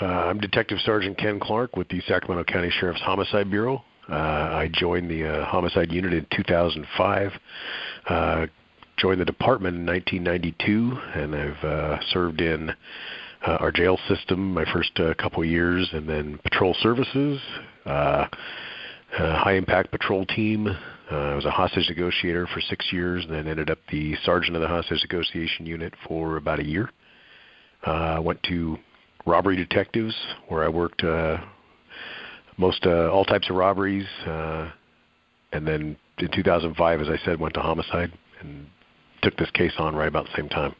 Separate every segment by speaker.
Speaker 1: I'm Detective Sergeant Ken Clark with the Sacramento County Sheriff's Homicide Bureau. I joined the Homicide Unit in 2005, joined the department in 1992, and I've served in our jail system my first couple years, and then patrol services, high-impact patrol team. I was a hostage negotiator for 6 years, and then ended up the sergeant of the hostage negotiation unit for about a year. Went to robbery detectives, where I worked all types of robberies, and then in 2005, as I said, went to homicide and took this case on right about the same time.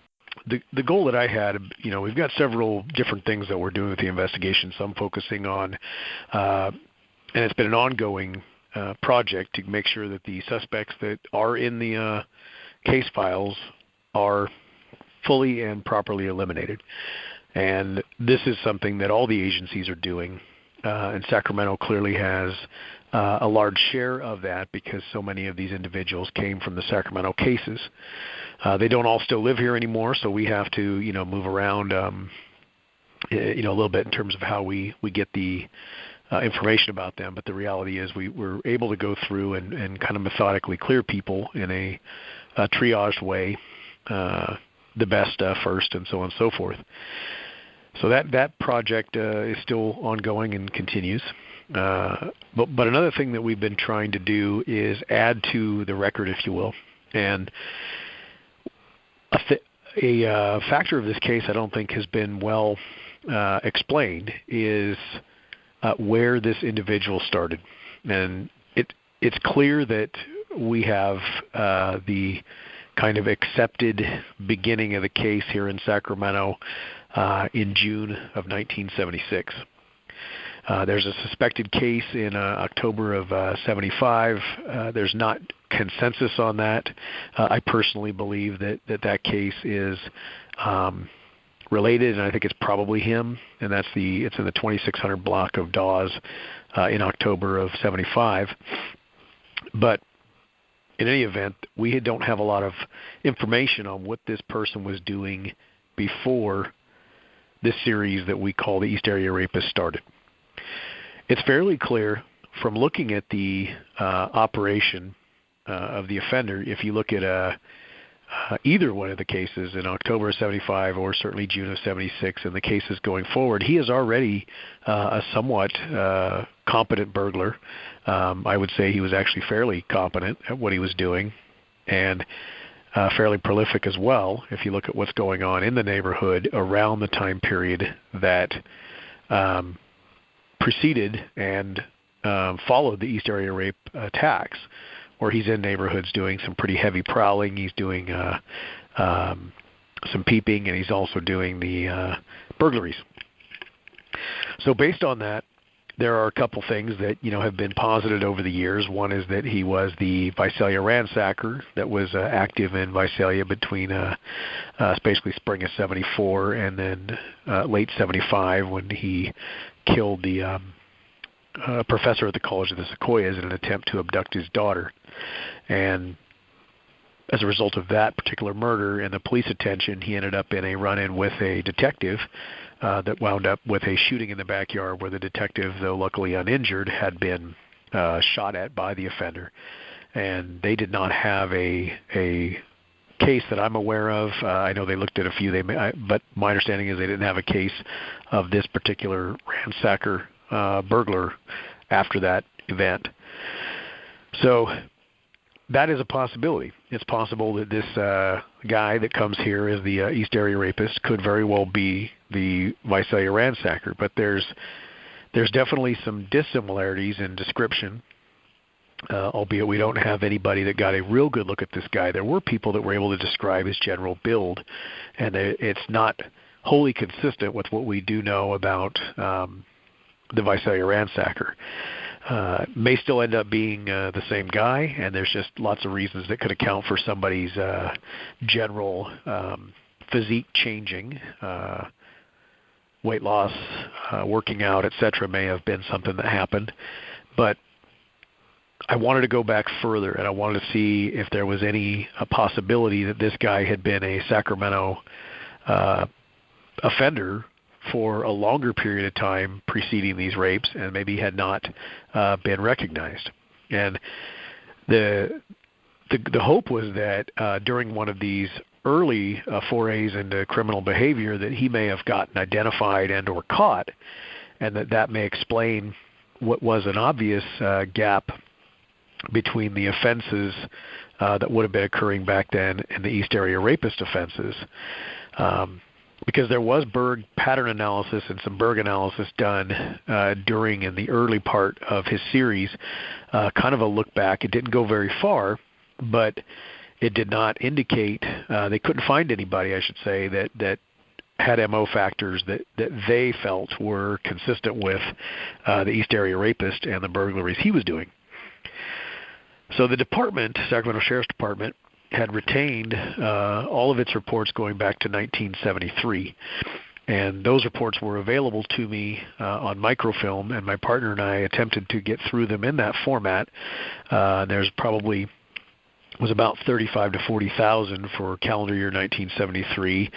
Speaker 1: The goal that I had, we've got several different things that we're doing with the investigation. Some focusing on, and it's been an ongoing project to make sure that the suspects that are in the case files are fully and properly eliminated. And this is something that all the agencies are doing, and Sacramento clearly has a large share of that because so many of these individuals came from the Sacramento cases. They don't all still live here anymore, so we have to, move around, a little bit in terms of how we get the information about them. But the reality is we're able to go through and kind of methodically clear people in a triaged way, the best first, and so on and so forth. So that project is still ongoing and continues. But another thing that we've been trying to do is add to the record, if you will. And a factor of this case I don't think has been well explained is where this individual started. And it's clear that we have the kind of accepted beginning of the case here in Sacramento in June of 1976. There's a suspected case in October of 75. There's not consensus on that. I personally believe that case is related, and I think it's probably him, and it's in the 2600 block of Dawes in October of 75. But in any event, we don't have a lot of information on what this person was doing before this series that we call the East Area Rapist started. It's fairly clear from looking at the operation of the offender, if you look at either one of the cases in October of 75 or certainly June of 76 and the cases going forward, he is already a somewhat competent burglar. I would say he was actually fairly competent at what he was doing, and fairly prolific as well if you look at what's going on in the neighborhood around the time period that preceded and followed the East Area Rape attacks, where he's in neighborhoods doing some pretty heavy prowling. He's doing some peeping, and he's also doing the burglaries. So based on that, there are a couple things that have been posited over the years. One is that he was the Visalia ransacker that was active in Visalia between basically spring of 74 and then late 75 when he killed the professor at the College of the Sequoias in an attempt to abduct his daughter. And as a result of that particular murder and the police attention, he ended up in a run-in with a detective that wound up with a shooting in the backyard where the detective, though luckily uninjured, had been shot at by the offender. And they did not have a case that I'm aware of. I know they looked at a few, but my understanding is they didn't have a case of this particular ransacker burglar after that event. So that is a possibility. It's possible that this guy that comes here as the East Area Rapist could very well be the Visalia ransacker, but there's definitely some dissimilarities in description, albeit we don't have anybody that got a real good look at this guy. There were people that were able to describe his general build, and it's not wholly consistent with what we do know about the Visalia ransacker. May still end up being the same guy, and there's just lots of reasons that could account for somebody's general physique changing. Weight loss, working out, etc. may have been something that happened. But I wanted to go back further, and I wanted to see if there was any possibility that this guy had been a Sacramento offender for a longer period of time preceding these rapes and maybe had not been recognized. And the hope was that during one of these early forays into criminal behavior that he may have gotten identified and or caught, and that may explain what was an obvious gap between the offenses that would have been occurring back then and the East Area Rapist offenses. Because there was Berg pattern analysis and some Berg analysis done during in the early part of his series, kind of a look back. It didn't go very far, but it did not indicate, they couldn't find anybody, I should say, that had MO factors that they felt were consistent with the East Area Rapist and the burglaries he was doing. So the department, Sacramento Sheriff's Department, had retained all of its reports going back to 1973. And those reports were available to me on microfilm, and my partner and I attempted to get through them in that format. There's probably was about 35 to 40,000 for calendar year 1973,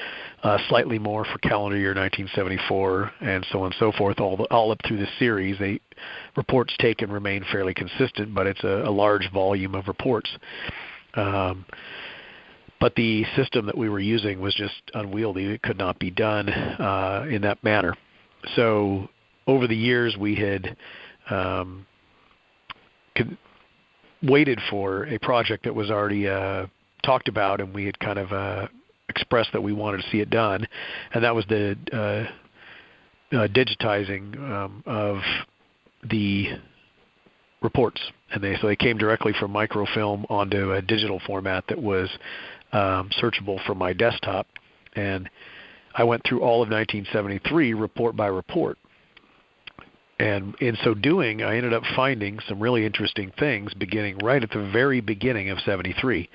Speaker 1: slightly more for calendar year 1974, and so on and so forth, all up through the series. Reports taken remain fairly consistent, but it's a large volume of reports. But the system that we were using was just unwieldy. It could not be done in that manner. So over the years, we had waited for a project that was already talked about, and we had kind of expressed that we wanted to see it done, and that was the digitizing of the reports. And so they came directly from microfilm onto a digital format that was searchable from my desktop. And I went through all of 1973 report by report. And in so doing, I ended up finding some really interesting things beginning right at the very beginning of 73.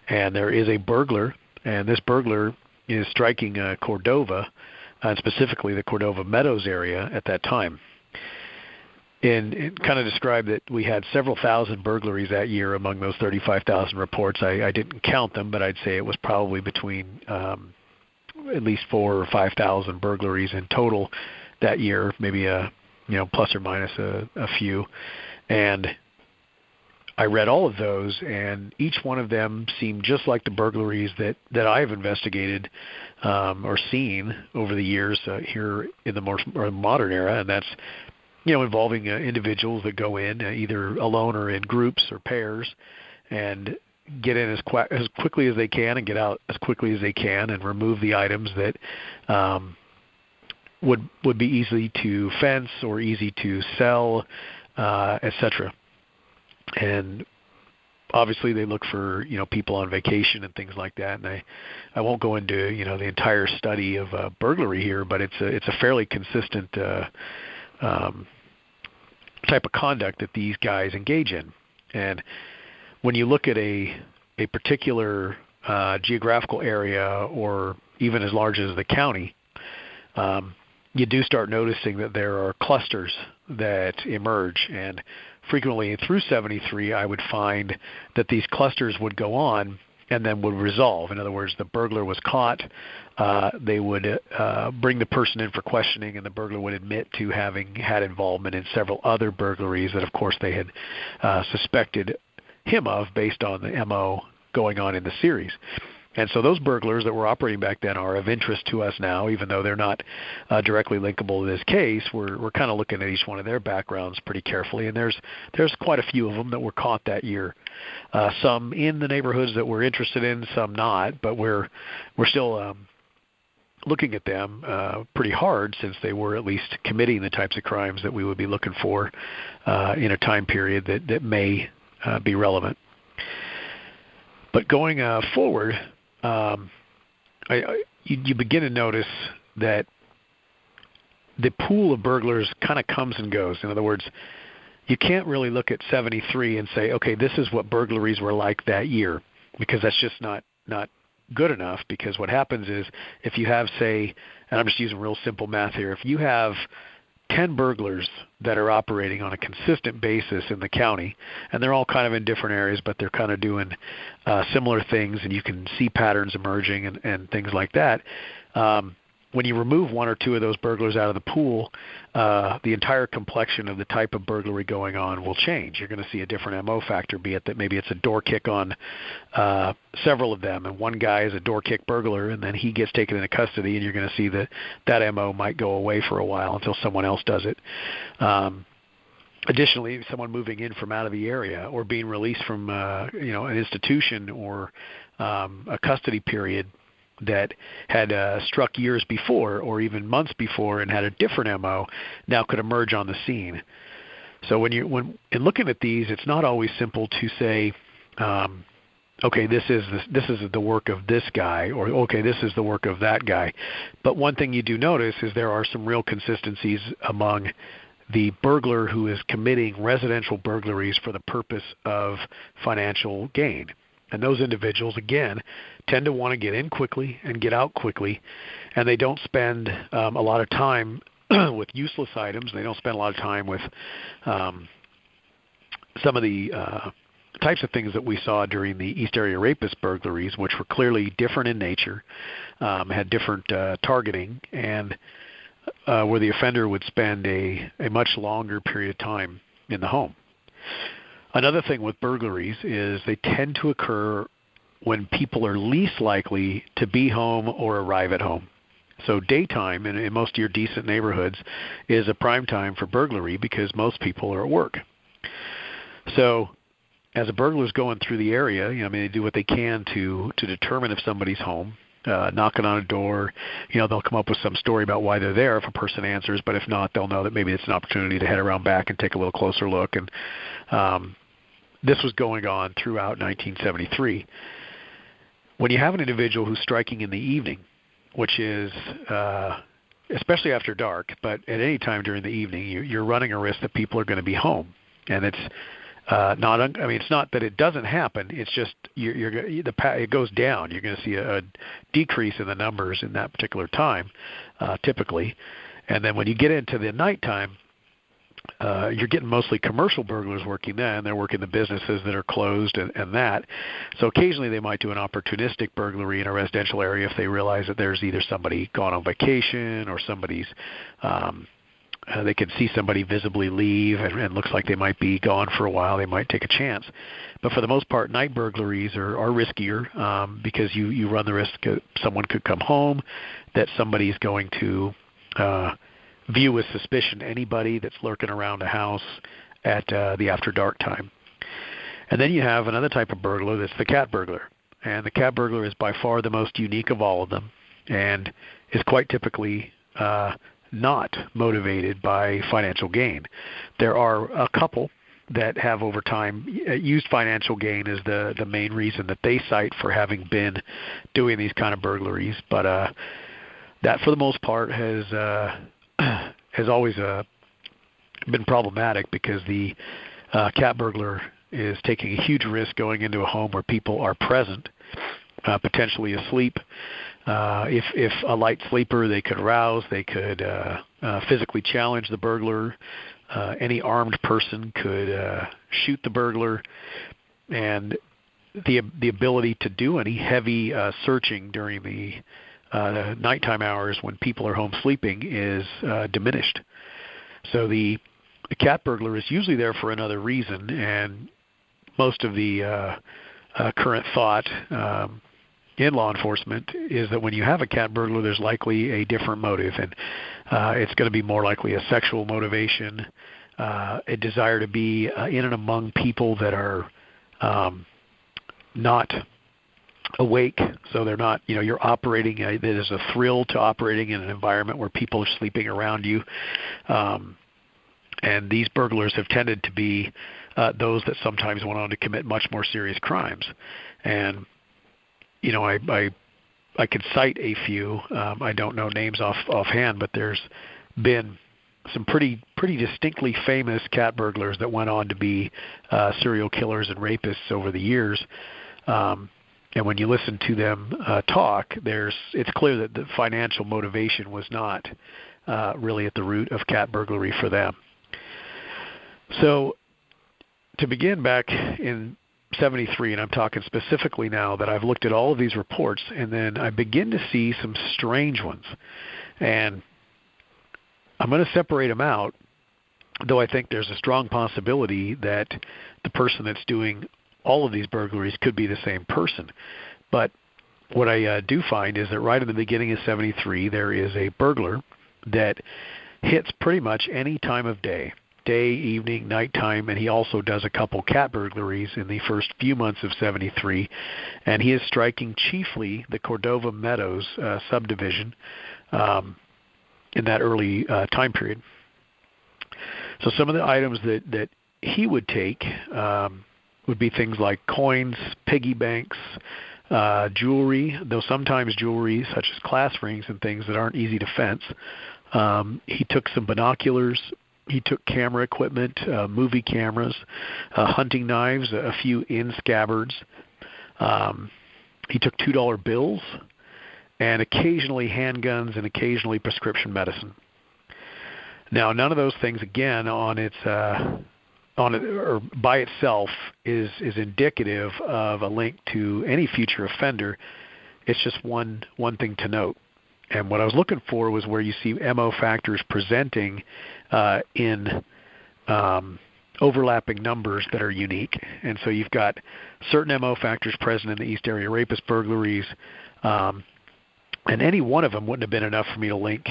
Speaker 1: And there is a burglar, and this burglar is striking Cordova, and specifically the Cordova Meadows area at that time. And it kind of described that we had several thousand burglaries that year among those 35,000 reports. I didn't count them, but I'd say it was probably between at least 4,000 or 5,000 burglaries in total that year, maybe plus or minus a few. And I read all of those, and each one of them seemed just like the burglaries that I've investigated or seen over the years here in the more modern era, and that's involving individuals that go in either alone or in groups or pairs and get in as quickly as they can and get out as quickly as they can and remove the items that would be easy to fence or easy to sell, etc. And obviously they look for people on vacation and things like that. And I won't go into the entire study of burglary here, but it's a fairly consistent type of conduct that these guys engage in. And when you look at a particular geographical area, or even as large as the county, you do start noticing that there are clusters that emerge. And frequently through 73, I would find that these clusters would go on and then would resolve. In other words, the burglar was caught. They would bring the person in for questioning, and the burglar would admit to having had involvement in several other burglaries that, of course, they had suspected him of based on the MO going on in the series. And so those burglars that were operating back then are of interest to us now, even though they're not directly linkable to this case. We're kind of looking at each one of their backgrounds pretty carefully, and there's quite a few of them that were caught that year. Some in the neighborhoods that we're interested in, some not, but we're still looking at them pretty hard, since they were at least committing the types of crimes that we would be looking for in a time period that may be relevant. But going forward, you begin to notice that the pool of burglars kind of comes and goes. In other words, you can't really look at 73 and say, okay, this is what burglaries were like that year, because that's just not good enough. Because what happens is, if you have, say, and I'm just using real simple math here, if you have 10 burglars that are operating on a consistent basis in the county, and they're all kind of in different areas, but they're kind of doing similar things, and you can see patterns emerging and things like that, when you remove one or two of those burglars out of the pool, the entire complexion of the type of burglary going on will change. You're going to see a different MO factor, be it that maybe it's a door kick on several of them, and one guy is a door kick burglar, and then he gets taken into custody, and you're going to see that MO might go away for a while until someone else does it. Additionally, someone moving in from out of the area or being released from an institution or a custody period that had struck years before or even months before and had a different MO now could emerge on the scene. So when in looking at these, it's not always simple to say, okay, this is the work of this guy, or okay, this is the work of that guy. But one thing you do notice is there are some real consistencies among the burglar who is committing residential burglaries for the purpose of financial gain. And those individuals, again, tend to want to get in quickly and get out quickly, and they don't spend a lot of time with useless items. They don't spend a lot of time with some of the types of things that we saw during the East Area Rapist burglaries, which were clearly different in nature, had different targeting, and where the offender would spend a much longer period of time in the home. Another thing with burglaries is they tend to occur when people are least likely to be home or arrive at home. So daytime in most of your decent neighborhoods is a prime time for burglary because most people are at work. So as a burglar is going through the area, they do what they can to determine if somebody's home. Knocking on a door, they'll come up with some story about why they're there if a person answers, but if not, they'll know that maybe it's an opportunity to head around back and take a little closer look. And this was going on throughout 1973. When you have an individual who's striking in the evening, which is especially after dark, but at any time during the evening, you're running a risk that people are going to be home. And it's it's not that it doesn't happen. It's just it goes down. You're going to see a decrease in the numbers in that particular time, typically. And then when you get into the nighttime, you're getting mostly commercial burglars working then. They're working the businesses that are closed and that. So occasionally they might do an opportunistic burglary in a residential area if they realize that there's either somebody gone on vacation or somebody's they can see somebody visibly leave and looks like they might be gone for a while. They might take a chance. But for the most part, night burglaries are riskier because you run the risk that someone could come home, that somebody's going to view with suspicion anybody that's lurking around a house at the after dark time. And then you have another type of burglar that's the cat burglar. And the cat burglar is by far the most unique of all of them and is quite typically not motivated by financial gain. There are a couple that have over time used financial gain as the main reason that they cite for having been doing these kind of burglaries, but that for the most part has always been problematic because the cat burglar is taking a huge risk going into a home where people are present, potentially asleep. If a light sleeper, they could arouse, they could physically challenge the burglar. Any armed person could shoot the burglar, and the ability to do any heavy searching during the nighttime hours when people are home sleeping is diminished. So the cat burglar is usually there for another reason, and most of the current thought in law enforcement is that when you have a cat burglar, there's likely a different motive, and it's going to be more likely a sexual motivation, a desire to be in and among people that are not awake, so they're not, you're operating, there's a thrill to operating in an environment where people are sleeping around you. And these burglars have tended to be those that sometimes went on to commit much more serious crimes. And I could cite a few. I don't know names offhand, but there's been some pretty distinctly famous cat burglars that went on to be serial killers and rapists over the years. And when you listen to them talk, it's clear that the financial motivation was not really at the root of cat burglary for them. So to begin back in 73, and I'm talking specifically now that I've looked at all of these reports, and then I begin to see some strange ones. And I'm going to separate them out, though I think there's a strong possibility that the person that's doing all of these burglaries could be the same person. But what I do find is that right in the beginning of 73, there is a burglar that hits pretty much any time of day, evening, nighttime, and he also does a couple cat burglaries in the first few months of 73, and he is striking chiefly the Cordova Meadows subdivision in that early time period. So some of the items that he would take would be things like coins, piggy banks, jewelry, though sometimes jewelry such as class rings and things that aren't easy to fence. He took some binoculars. He took camera equipment, movie cameras, hunting knives, a few in scabbards. He took $2 bills, and occasionally handguns and occasionally prescription medicine. Now, none of those things, again, or by itself is indicative of a link to any future offender. It's just one thing to note. And what I was looking for was where you see MO factors presenting in overlapping numbers that are unique. And so you've got certain MO factors present in the East Area Rapist burglaries, and any one of them wouldn't have been enough for me to link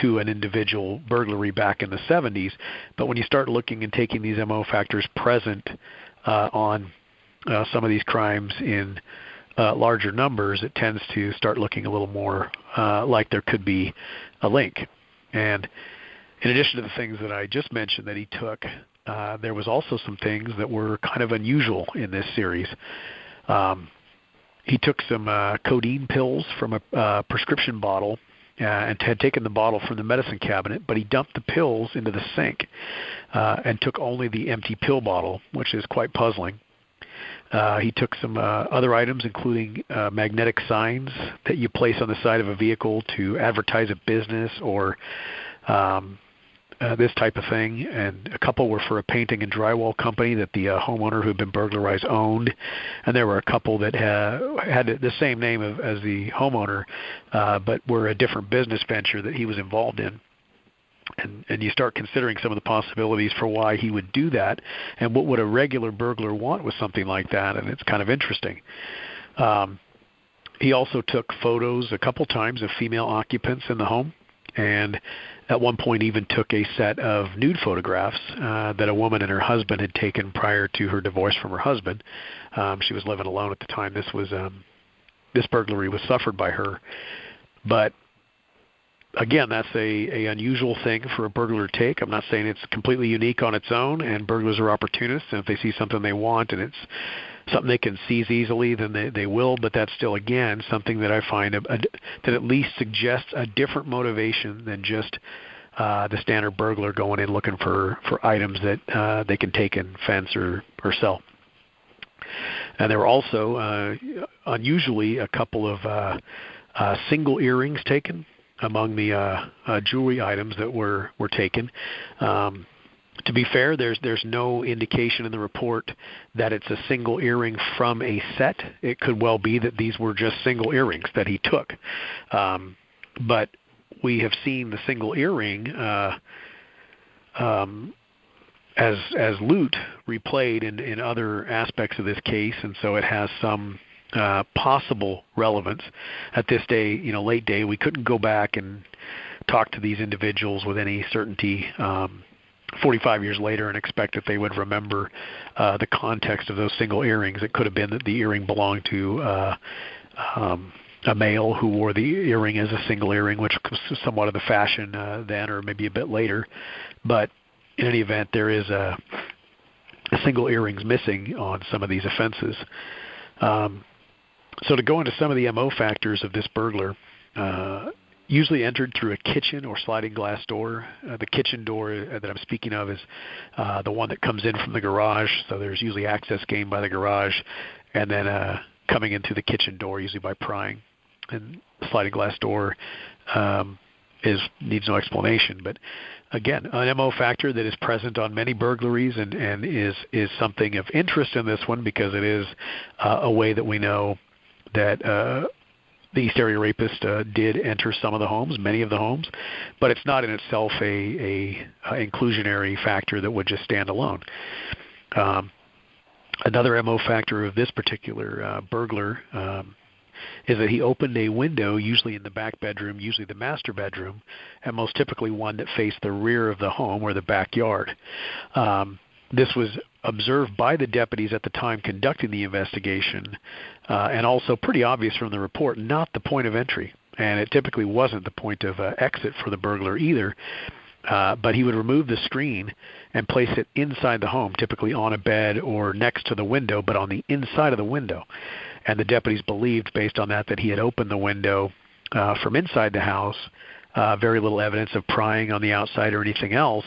Speaker 1: to an individual burglary back in the 70s. But when you start looking and taking these MO factors present on some of these crimes in larger numbers, it tends to start looking a little more like there could be a link. And in addition to the things that I just mentioned that he took, there was also some things that were kind of unusual in this series. He took some codeine pills from a prescription bottle and had taken the bottle from the medicine cabinet, but he dumped the pills into the sink and took only the empty pill bottle, which is quite puzzling. He took some other items, including magnetic signs that you place on the side of a vehicle to advertise a business or this type of thing. And a couple were for a painting and drywall company that the homeowner who had been burglarized owned. And there were a couple that had the same name as the homeowner, but were a different business venture that he was involved in. And you start considering some of the possibilities for why he would do that, and what would a regular burglar want with something like that, and it's kind of interesting. He also took photos a couple times of female occupants in the home, and at one point even took a set of nude photographs that a woman and her husband had taken prior to her divorce from her husband. She was living alone at the time this burglary was suffered by her. But again, that's a unusual thing for a burglar to take. I'm not saying it's completely unique on its own, and burglars are opportunists, and if they see something they want and it's something they can seize easily, then they will, but that's still, again, something that I find that at least suggests a different motivation than just the standard burglar going in looking for items that they can take and fence or sell. And there were also, unusually, a couple of single earrings taken among the jewelry items that were taken. To be fair, there's no indication in the report that it's a single earring from a set. It could well be that these were just single earrings that he took. But we have seen the single earring as loot replayed in other aspects of this case, and so it has some possible relevance. At this day, late day, we couldn't go back and talk to these individuals with any certainty 45 years later and expect that they would remember the context of those single earrings. It could have been that the earring belonged to a male who wore the earring as a single earring, which was somewhat of the fashion then, or maybe a bit later. But in any event, there is a single earrings missing on some of these offenses. So to go into some of the MO factors of this burglar, usually entered through a kitchen or sliding glass door. The kitchen door that I'm speaking of is the one that comes in from the garage, so there's usually access gained by the garage, and then coming in through the kitchen door, usually by prying. And the sliding glass door needs no explanation. But again, an MO factor that is present on many burglaries and is something of interest in this one because it is a way that we know that the East Area Rapist did enter some of the homes, many of the homes, but it's not in itself a inclusionary factor that would just stand alone. Another MO factor of this particular burglar is that he opened a window, usually in the back bedroom, usually the master bedroom, and most typically one that faced the rear of the home or the backyard. This was observed by the deputies at the time conducting the investigation, and also pretty obvious from the report, not the point of entry. And it typically wasn't the point of exit for the burglar either, but he would remove the screen and place it inside the home, typically on a bed or next to the window, but on the inside of the window. And the deputies believed, based on that he had opened the window from inside the house. Very little evidence of prying on the outside or anything else.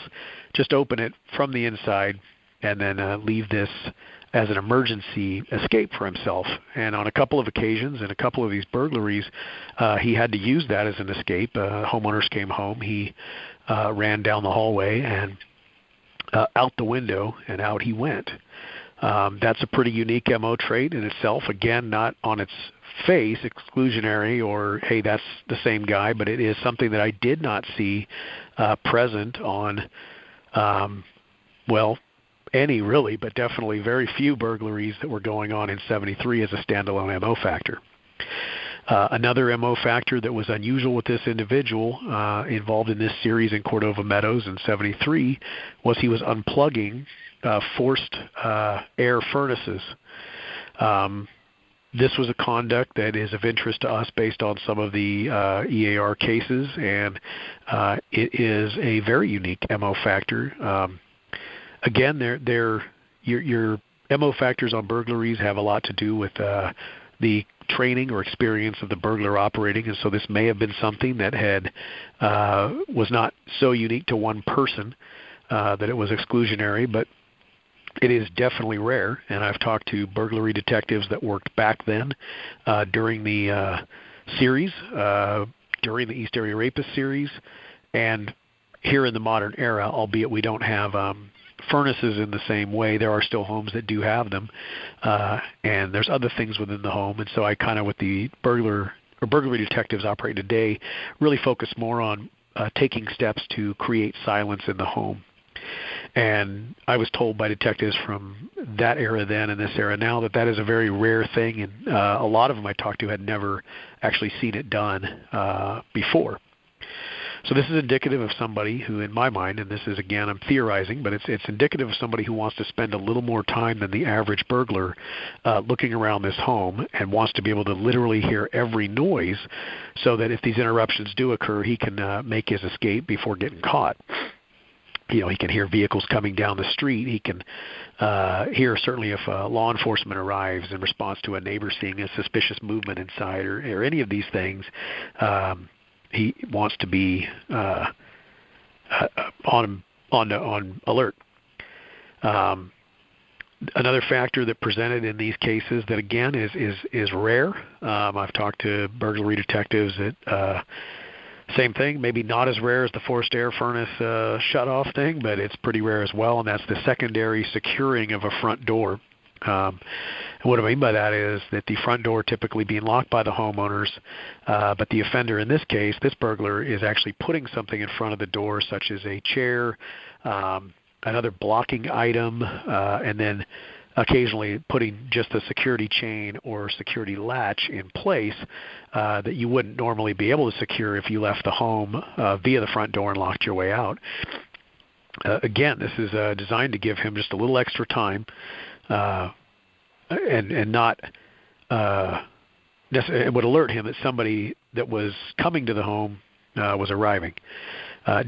Speaker 1: Just open it from the inside and then leave this as an emergency escape for himself. And on a couple of occasions, in a couple of these burglaries, he had to use that as an escape. Homeowners came home. He ran down the hallway and out the window, and out he went. That's a pretty unique MO trait in itself. Again, not on its face exclusionary or, hey, that's the same guy, but it is something that I did not see present on, any really, but definitely very few burglaries that were going on in 73 as a standalone MO factor. Another MO factor that was unusual with this individual involved in this series in Cordova Meadows in 73 was he was unplugging forced air furnaces. This was a conduct that is of interest to us based on some of the EAR cases, and it is a very unique MO factor. Again, your MO factors on burglaries have a lot to do with the training or experience of the burglar operating, and so this may have been something that was not so unique to one person that it was exclusionary, but it is definitely rare, and I've talked to burglary detectives that worked back then during the series, during the East Area Rapist series, and here in the modern era, albeit we don't have furnaces in the same way. There are still homes that do have them, and there's other things within the home. And so I kind of, with the burglary detectives operating today, really focus more on taking steps to create silence in the home. And I was told by detectives from that era then and this era now that is a very rare thing, and a lot of them I talked to had never actually seen it done before. So this is indicative of somebody who, in my mind, and this is, again, I'm theorizing, but it's indicative of somebody who wants to spend a little more time than the average burglar looking around this home and wants to be able to literally hear every noise so that if these interruptions do occur, he can make his escape before getting caught. He can hear vehicles coming down the street. He can hear, certainly, if law enforcement arrives in response to a neighbor seeing a suspicious movement inside or any of these things. He wants to be on alert. Another factor that presented in these cases that, again, is rare. I've talked to burglary detectives that same thing, maybe not as rare as the forced air furnace shut-off thing, but it's pretty rare as well, and that's the secondary securing of a front door. And what I mean by that is that the front door typically being locked by the homeowners, but the offender in this case, this burglar, is actually putting something in front of the door, such as a chair, another blocking item, and then occasionally putting just a security chain or security latch in place that you wouldn't normally be able to secure if you left the home via the front door and locked your way out. Again, this is designed to give him just a little extra time and not it would alert him that somebody that was coming to the home was arriving.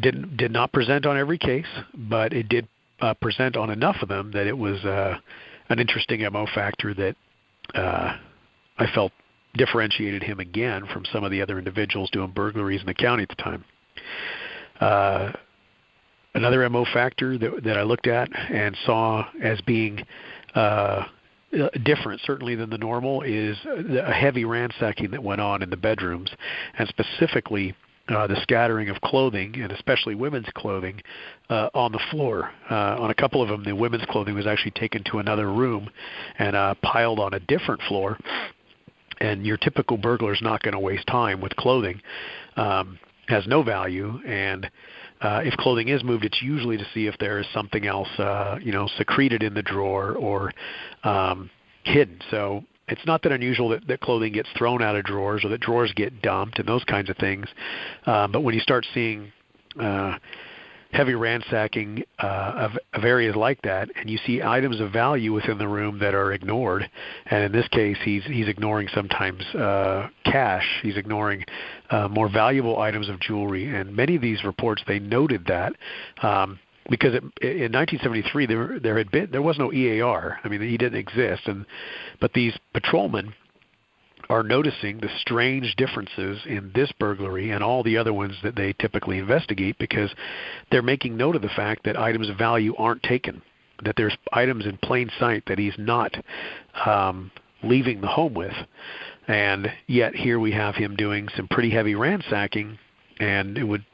Speaker 1: Did not present on every case, but it did present on enough of them that it was an interesting MO factor that I felt differentiated him again from some of the other individuals doing burglaries in the county at the time. Another MO factor that I looked at and saw as being different, certainly, than the normal, is a heavy ransacking that went on in the bedrooms, and specifically the scattering of clothing, and especially women's clothing, on the floor. On a couple of them, the women's clothing was actually taken to another room and piled on a different floor. And your typical burglar is not going to waste time with clothing. Has no value, and if clothing is moved, it's usually to see if there is something else, secreted in the drawer or hidden. So it's not that unusual that clothing gets thrown out of drawers or that drawers get dumped and those kinds of things. But when you start seeing heavy ransacking of areas like that, and you see items of value within the room that are ignored, and in this case he's ignoring sometimes cash, he's ignoring more valuable items of jewelry, and many of these reports, they noted that because in 1973 there was no EAR. I mean, he didn't exist, but these patrolmen are noticing the strange differences in this burglary and all the other ones that they typically investigate, because they're making note of the fact that items of value aren't taken, that there's items in plain sight that he's not leaving the home with. And yet here we have him doing some pretty heavy ransacking, and it would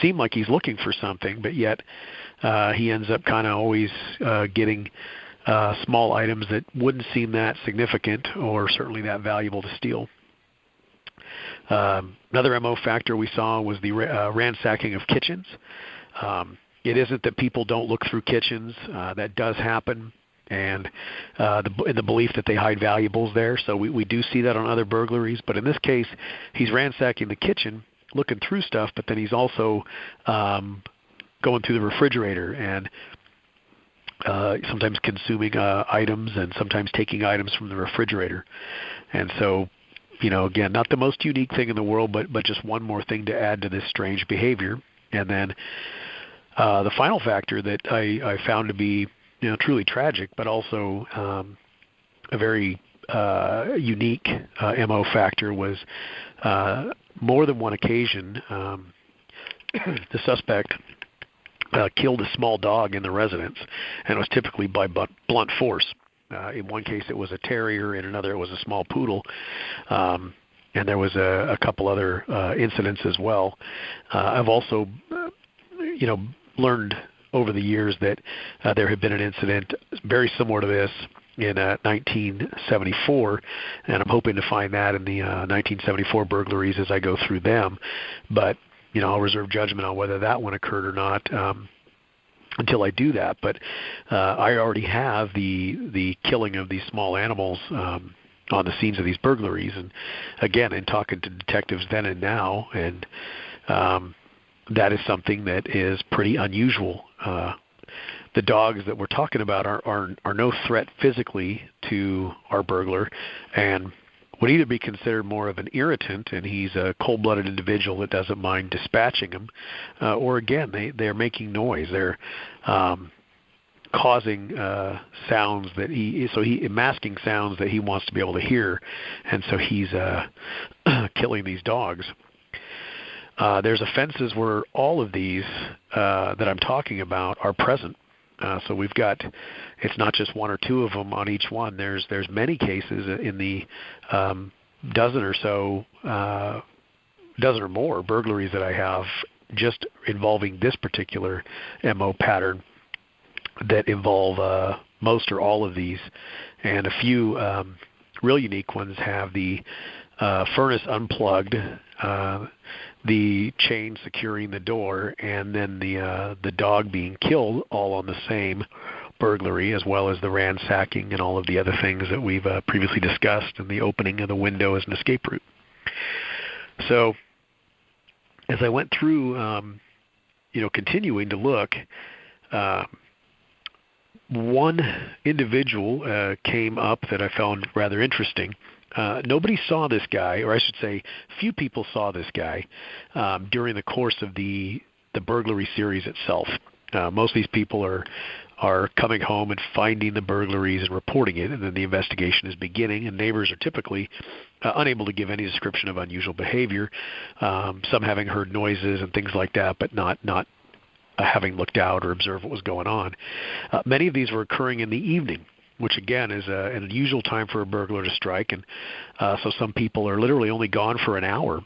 Speaker 1: seem like he's looking for something, but yet he ends up kind of always getting small items that wouldn't seem that significant or certainly that valuable to steal. Another MO factor we saw was the ransacking of kitchens. It isn't that people don't look through kitchens. That does happen, and in the belief that they hide valuables there. So we do see that on other burglaries. But in this case, he's ransacking the kitchen, looking through stuff, but then he's also going through the refrigerator and sometimes consuming items and sometimes taking items from the refrigerator. And so, again, not the most unique thing in the world, but just one more thing to add to this strange behavior. And then the final factor that I found to be truly tragic, but also a very unique MO factor was more than one occasion the suspect killed a small dog in the residence, and it was typically by blunt force. In one case it was a terrier, in another it was a small poodle, and there was a couple other incidents as well. I've also learned over the years that there had been an incident very similar to this in 1974, and I'm hoping to find that in the 1974 burglaries as I go through them. But I'll reserve judgment on whether that one occurred or not until I do that. But I already have the killing of these small animals on the scenes of these burglaries, and again, in talking to detectives then and now, and that is something that is pretty unusual. The dogs that we're talking about are no threat physically to our burglar, and would either be considered more of an irritant, and he's a cold-blooded individual that doesn't mind dispatching him, or again, they're making noise. They're causing sounds masking sounds that he wants to be able to hear, and so he's killing these dogs. There's offenses where all of these that I'm talking about are present. So we've got, it's not just one or two of them on each one. There's many cases in the dozen or more burglaries that I have just involving this particular MO pattern that involve most or all of these. And a few real unique ones have the furnace unplugged, the chain securing the door, and then the dog being killed, all on the same burglary, as well as the ransacking and all of the other things that we've previously discussed, and the opening of the window as an escape route. So as I went through, continuing to look, one individual came up that I found rather interesting. Nobody saw this guy, or I should say few people saw this guy during the course of the burglary series itself. Most of these people are coming home and finding the burglaries and reporting it, and then the investigation is beginning, and neighbors are typically unable to give any description of unusual behavior, some having heard noises and things like that, but not having looked out or observed what was going on. Many of these were occurring in the evening, which again is an unusual time for a burglar to strike, and so some people are literally only gone for an hour,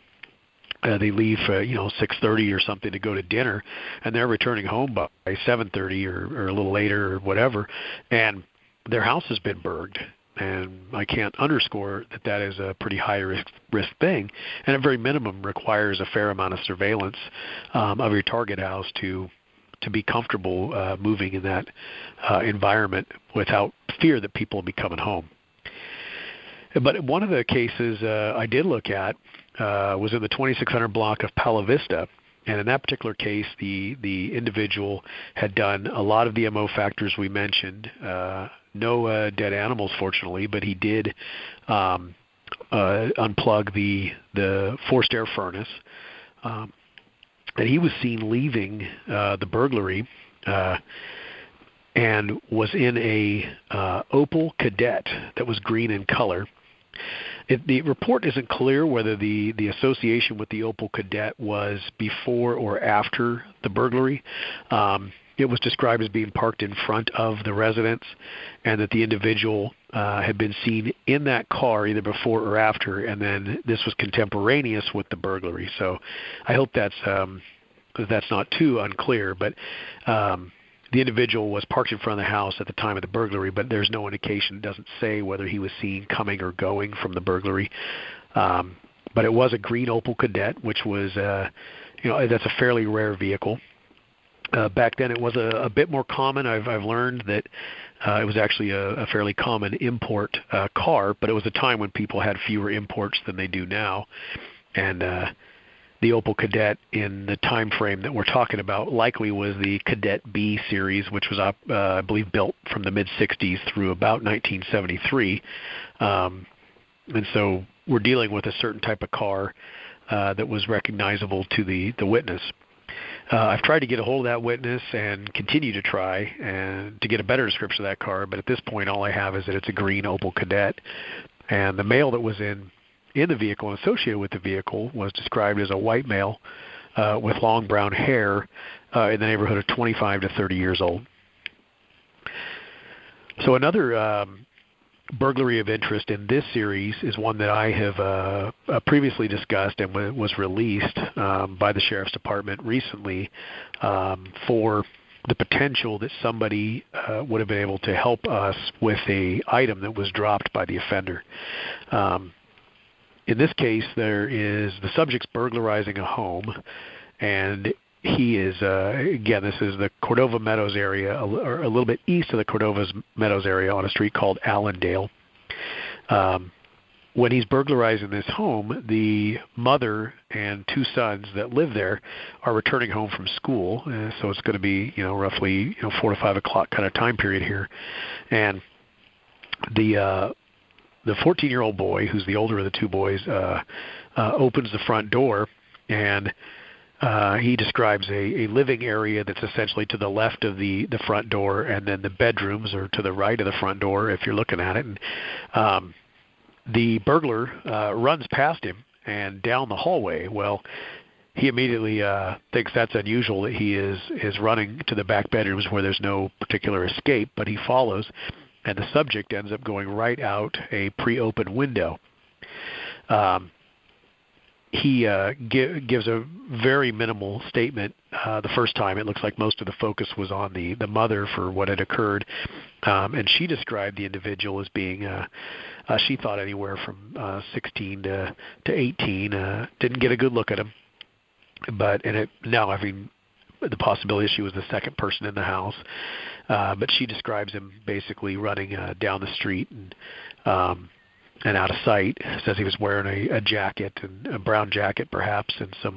Speaker 1: They leave, 6:30 or something to go to dinner, and they're returning home by 7:30 or a little later or whatever, and their house has been burgled. And I can't underscore that is a pretty high risk thing, and at very minimum requires a fair amount of surveillance of your target house to be comfortable moving in that environment without fear that people will be coming home. But one of the cases I did look at was in the 2600 block of Palo Vista. And in that particular case, the individual had done a lot of the MO factors we mentioned. No dead animals, fortunately, but he did unplug the forced air furnace. And he was seen leaving the burglary and was in a Opel Kadett that was green in color. The report isn't clear whether the association with the Opel Kadett was before or after the burglary. It was described as being parked in front of the residence, and that the individual had been seen in that car either before or after, and then this was contemporaneous with the burglary. So I hope that's not too unclear, but the individual was parked in front of the house at the time of the burglary, but there's no indication. It doesn't say whether he was seen coming or going from the burglary. But it was a green Opel Kadett, which was, that's a fairly rare vehicle. Back then it was a bit more common. I've learned that it was actually a fairly common import car, but it was a time when people had fewer imports than they do now. And the Opel Kadett in the time frame that we're talking about likely was the Kadett B series, which was, I believe, built from the mid-'60s through about 1973. And so we're dealing with a certain type of car that was recognizable to the witness. I've tried to get a hold of that witness and continue to try and to get a better description of that car, but at this point all I have is that it's a green Opel Kadett. And the male that was in the vehicle and associated with the vehicle was described as a white male with long brown hair in the neighborhood of 25 to 30 years old. So another burglary of interest in this series is one that I have previously discussed and was released by the Sheriff's Department recently for the potential that somebody would have been able to help us with a item that was dropped by the offender. In this case, the subject's burglarizing a home, and he is, again, this is the Cordova Meadows area, or a little bit east of the Cordova Meadows area on a street called Allendale. When he's burglarizing this home, the mother and two sons that live there are returning home from school, so it's going to be, roughly 4 to 5 o'clock kind of time period here. And the 14-year-old boy, who's the older of the two boys, opens the front door, and he describes a living area that's essentially to the left of the front door, and then the bedrooms are to the right of the front door if you're looking at it. And the burglar runs past him and down the hallway. Well, he immediately thinks that's unusual that he is running to the back bedrooms where there's no particular escape, but he follows, and the subject ends up going right out a pre-opened window. He gives a very minimal statement the first time. It looks like most of the focus was on the mother for what had occurred, and she described the individual as being, she thought anywhere from 16 to 18. Didn't get a good look at him, but the possibility she was the second person in the house, but she describes him basically running down the street and out of sight. Says he was wearing a jacket, and a brown jacket perhaps, and some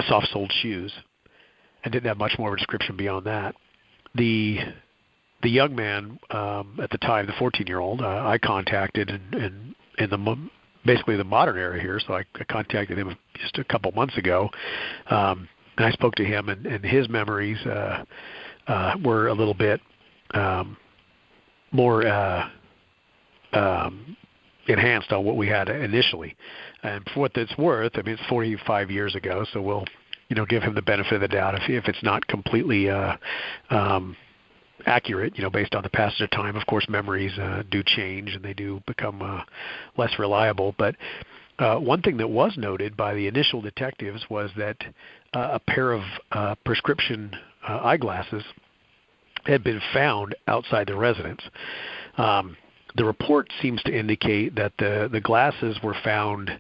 Speaker 1: soft-soled shoes, and didn't have much more of a description beyond that. The young man at the time, the 14-year-old, I contacted in basically the modern area here, so I contacted him just a couple months ago, and I spoke to him, and his memories were a little bit more enhanced on what we had initially. And for what that's worth, it's 45 years ago, so we'll give him the benefit of the doubt if it's not completely accurate, based on the passage of time. Of course, memories do change and they do become less reliable. But One thing that was noted by the initial detectives was that a pair of prescription eyeglasses had been found outside the residence. The report seems to indicate that the glasses were found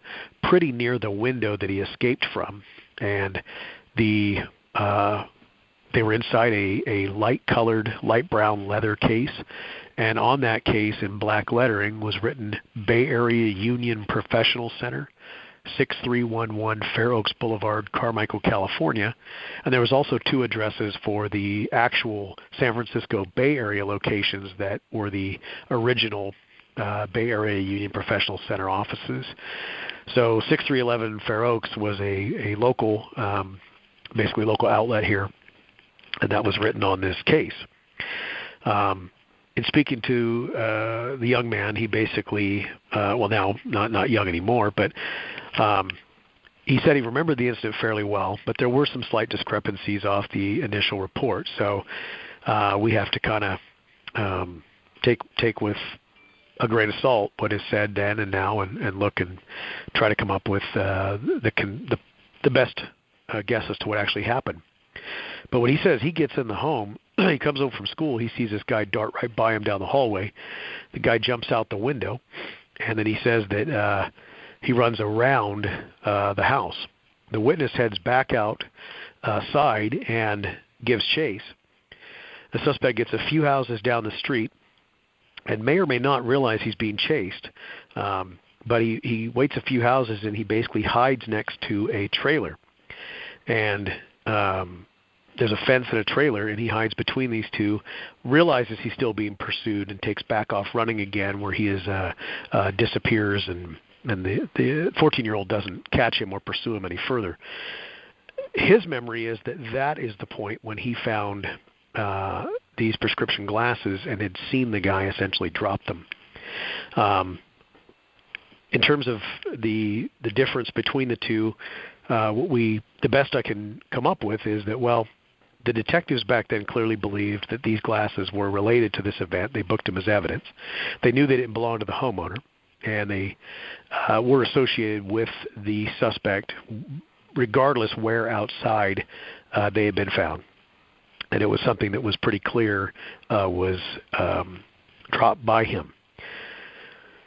Speaker 1: pretty near the window that he escaped from, and they were inside a light-colored, light brown leather case, and on that case in black lettering was written Bay Area Union Professional Center, 6311 Fair Oaks Boulevard, Carmichael, California. And there was also 2 addresses for the actual San Francisco Bay Area locations that were the original Bay Area Union Professional Center offices. So 6311 Fair Oaks was a local, basically local outlet here, and that was written on this case. In speaking to the young man, he basically, well now not young anymore, but he said he remembered the incident fairly well, but there were some slight discrepancies off the initial report. So we have to kind of take with a grain of salt what is said then and now, and look and try to come up with the best guess as to what actually happened. But when he says he gets in the home, he comes home from school, he sees this guy dart right by him down the hallway. The guy jumps out the window, and then he says that he runs around the house. The witness heads back outside and gives chase. The suspect gets a few houses down the street and may or may not realize he's being chased, but he waits a few houses and he basically hides next to a trailer. And there's a fence and a trailer, and he hides between these two, realizes he's still being pursued, and takes back off running again, where he disappears, and the 14-year-old doesn't catch him or pursue him any further. His memory is that is the point when he found these prescription glasses and had seen the guy essentially drop them. In terms of the difference between the two, the best I can come up with is that, well, the detectives back then clearly believed that these glasses were related to this event. They booked them as evidence. They knew they didn't belong to the homeowner, and they were associated with the suspect regardless where outside they had been found. And it was something that was pretty clear was dropped by him.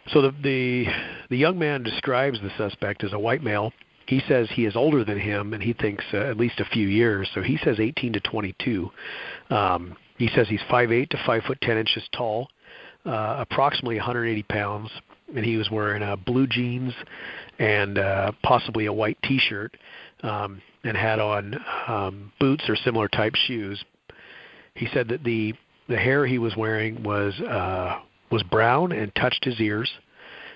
Speaker 1: So the young man describes the suspect as a white male. He says he is older than him, and he thinks at least a few years. So he says 18 to 22. He says he's 5'8" to 5 foot 10 inches tall, approximately 180 pounds, and he was wearing blue jeans and possibly a white T-shirt, and had on boots or similar type shoes. He said that the hair he was wearing was brown and touched his ears.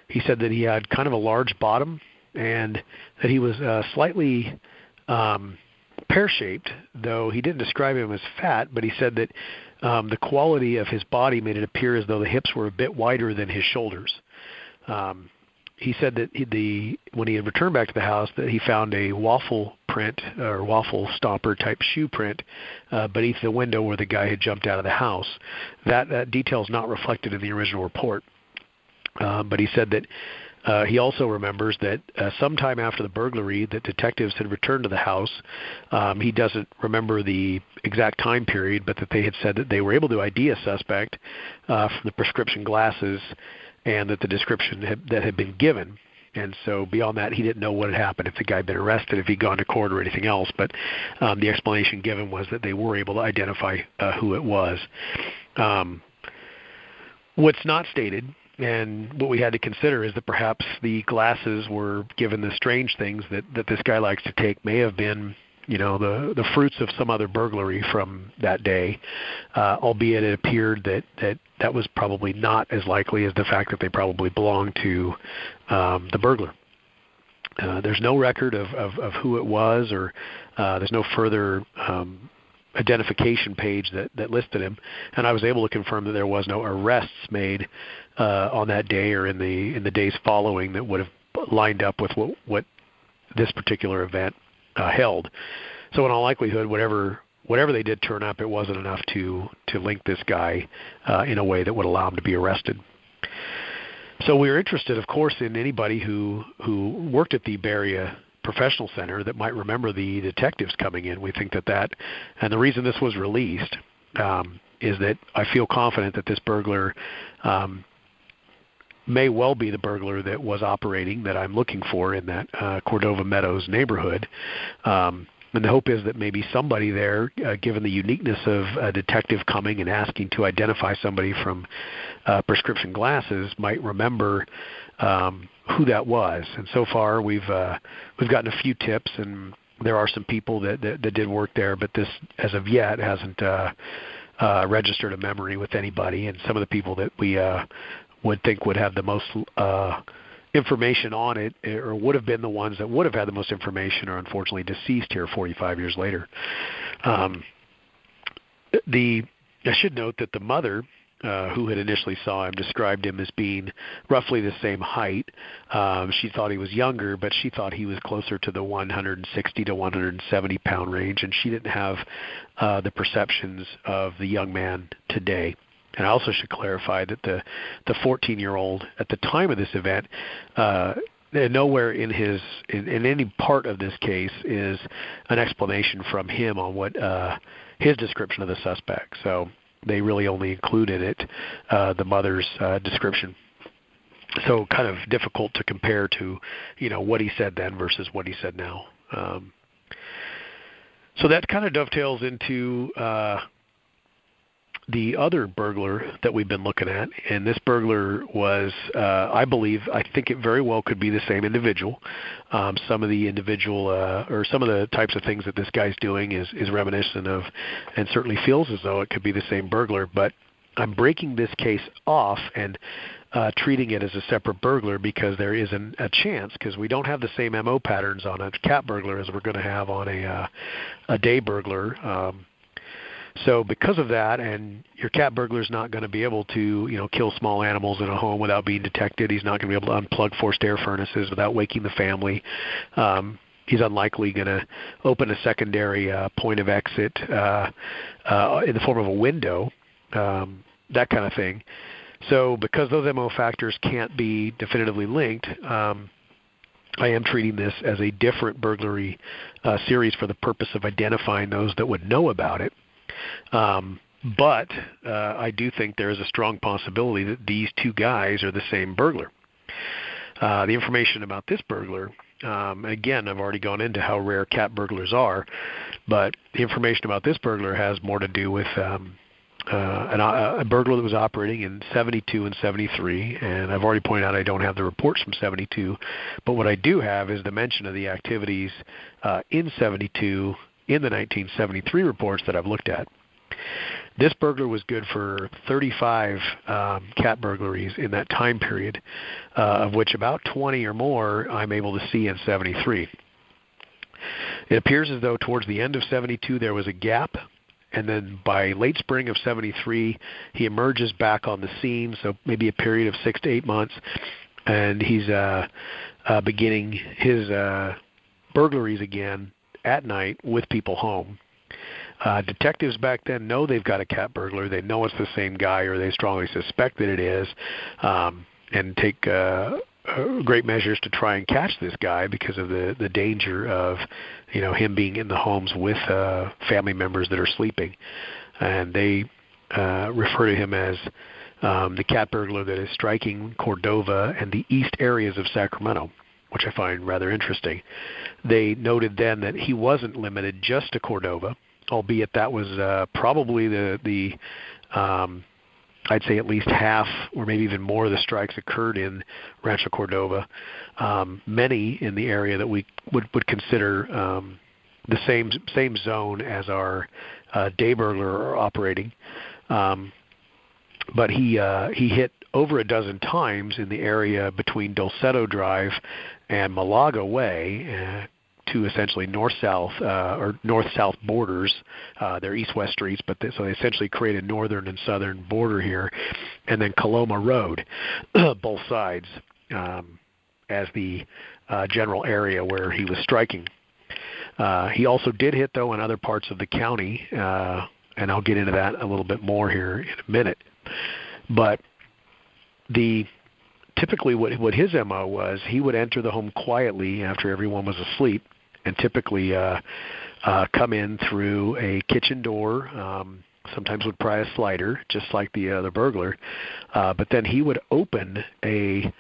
Speaker 1: He said that he had kind of a large bottom, and that he was slightly pear-shaped, though he didn't describe him as fat, but he said that the quality of his body made it appear as though the hips were a bit wider than his shoulders. He said that when he had returned back to the house, that he found a waffle print or waffle stopper type shoe print beneath the window where the guy had jumped out of the house. That detail is not reflected in the original report, but he said that he also remembers that sometime after the burglary that detectives had returned to the house. He doesn't remember the exact time period, but that they had said that they were able to ID a suspect from the prescription glasses and that the description that had been given. And so beyond that, he didn't know what had happened, if the guy had been arrested, if he'd gone to court or anything else. But the explanation given was that they were able to identify who it was. What's not stated, and what we had to consider, is that perhaps the glasses were, given the strange things that this guy likes to take, may have been, the fruits of some other burglary from that day, albeit it appeared that was probably not as likely as the fact that they probably belonged to the burglar. There's no record of who it was, or there's no further identification page that listed him, and I was able to confirm that there was no arrests made on that day or in the days following that would have lined up with what this particular event held. So in all likelihood, whatever they did turn up, it wasn't enough to link this guy in a way that would allow him to be arrested. So we were interested, of course, in anybody who worked at the Bay Area Professional Center that might remember the detectives coming in. We think that, and the reason this was released is that I feel confident that this burglar may well be the burglar that was operating that I'm looking for in that Cordova Meadows neighborhood. And the hope is that maybe somebody there, given the uniqueness of a detective coming and asking to identify somebody from prescription glasses, might remember who that was. And so far, we've gotten a few tips, and there are some people that did work there, but this, as of yet, hasn't registered a memory with anybody. And some of the people that we would think would have the most information on it, or would have been the ones that would have had the most information, are unfortunately deceased here 45 years later. I should note that the mother, who had initially saw him, described him as being roughly the same height. She thought he was younger, but she thought he was closer to the 160 to 170 pound range, and she didn't have the perceptions of the young man today. And I also should clarify that the 14-year-old at the time of this event, nowhere in any part of this case is an explanation from him on what his description of the suspect. So they really only included it the mother's description. So kind of difficult to compare to, what he said then versus what he said now. So that kind of dovetails into the other burglar that we've been looking at, and this burglar was, I think it very well could be the same individual. Some of the individual, or some of the types of things that this guy's doing is reminiscent of, and certainly feels as though it could be the same burglar, but I'm breaking this case off and treating it as a separate burglar because there is a chance, because we don't have the same MO patterns on a cat burglar as we're going to have on a day burglar. So because of that, and your cat burglar is not going to be able to, kill small animals in a home without being detected. He's not going to be able to unplug forced air furnaces without waking the family. He's unlikely going to open a secondary point of exit in the form of a window, that kind of thing. So because those MO factors can't be definitively linked, I am treating this as a different burglary series for the purpose of identifying those that would know about it. But I do think there is a strong possibility that these two guys are the same burglar. The information about this burglar, again, I've already gone into how rare cat burglars are, but the information about this burglar has more to do with a burglar that was operating in 72 and 73, and I've already pointed out I don't have the reports from 72, but what I do have is the mention of the activities in 72 in the 1973 reports that I've looked at. This burglar was good for 35 cat burglaries in that time period, of which about 20 or more I'm able to see in 73. It appears as though towards the end of 72 there was a gap, and then by late spring of 73 he emerges back on the scene, so maybe a period of 6 to 8 months, and he's beginning his burglaries again at night with people home. Detectives back then know they've got a cat burglar. They know it's the same guy, or they strongly suspect that it is, and take great measures to try and catch this guy because of the danger of him being in the homes with family members that are sleeping. And they refer to him as the cat burglar that is striking Cordova and the east areas of Sacramento, which I find rather interesting. They noted then that he wasn't limited just to Cordova, albeit that was probably the I'd say at least half or maybe even more of the strikes occurred in Rancho Cordova. Many in the area that we would consider the same zone as our day burglar are operating. But he hit over a dozen times in the area between Dulceto Drive and Malaga Way, to essentially north-south or north-south borders. They're east-west streets, but so they essentially create a northern and southern border here, and then Coloma Road, both sides, as the general area where he was striking. He also did hit, though, in other parts of the county, and I'll get into that a little bit more here in a minute. But the typically what his MO was, he would enter the home quietly after everyone was asleep, and typically come in through a kitchen door. Sometimes would pry a slider, just like the burglar. But then he would open a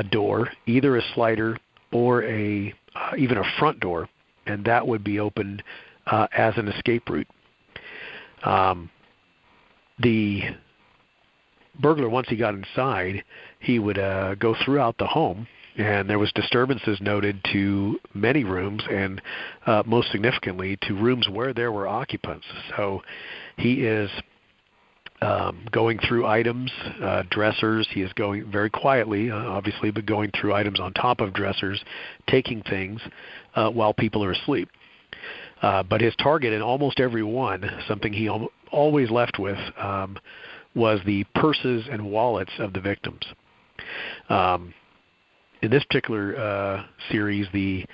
Speaker 1: door, either a slider or even a front door, and that would be opened as an escape route. The burglar, once he got inside, he would go throughout the home, and there was disturbances noted to many rooms, and most significantly to rooms where there were occupants. So he is going through items, dressers. He is going very quietly, obviously, but going through items on top of dressers, taking things while people are asleep. But his target in almost every one, something he always left with, was the purses and wallets of the victims. In this particular series, the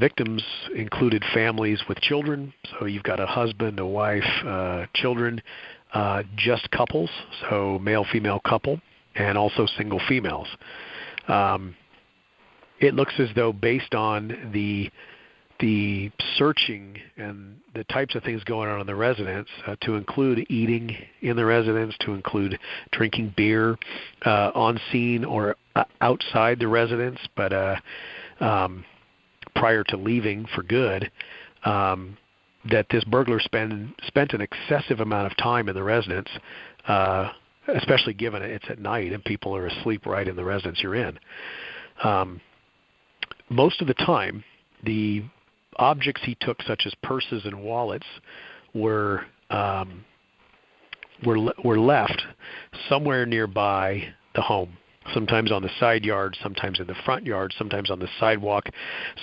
Speaker 1: victims included families with children. So you've got a husband, a wife, children, just couples, so male-female couple, and also single females. It looks as though, based on the searching and the types of things going on in the residence, to include eating in the residence, to include drinking beer on scene or outside the residence, but prior to leaving for good, that this burglar spent an excessive amount of time in the residence, especially given it's at night and people are asleep right in the residence you're in. Most of the time, the objects he took, such as purses and wallets, were left somewhere nearby the home. Sometimes on the side yard, sometimes in the front yard, sometimes on the sidewalk,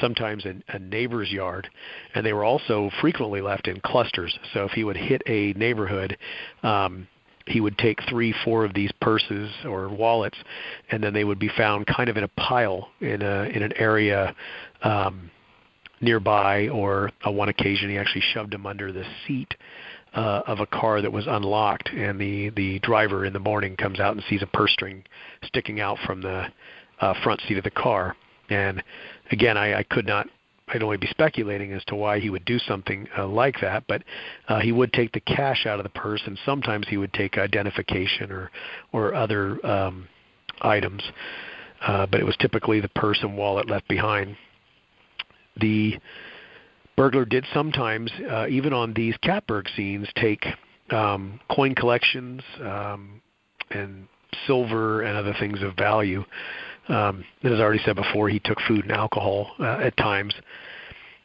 Speaker 1: sometimes in a neighbor's yard. And they were also frequently left in clusters. So if he would hit a neighborhood, he would take 3-4 of these purses or wallets, and then they would be found kind of in a pile in an area nearby, or on one occasion he actually shoved them under the seat of a car that was unlocked, and the driver in the morning comes out and sees a purse string sticking out from the front seat of the car. And again, I'd only be speculating as to why he would do something like that, but he would take the cash out of the purse, and sometimes he would take identification or other items, but it was typically the purse and wallet left behind. The burglar did sometimes, even on these Catburg scenes, take coin collections and silver and other things of value. And as I already said before, he took food and alcohol at times.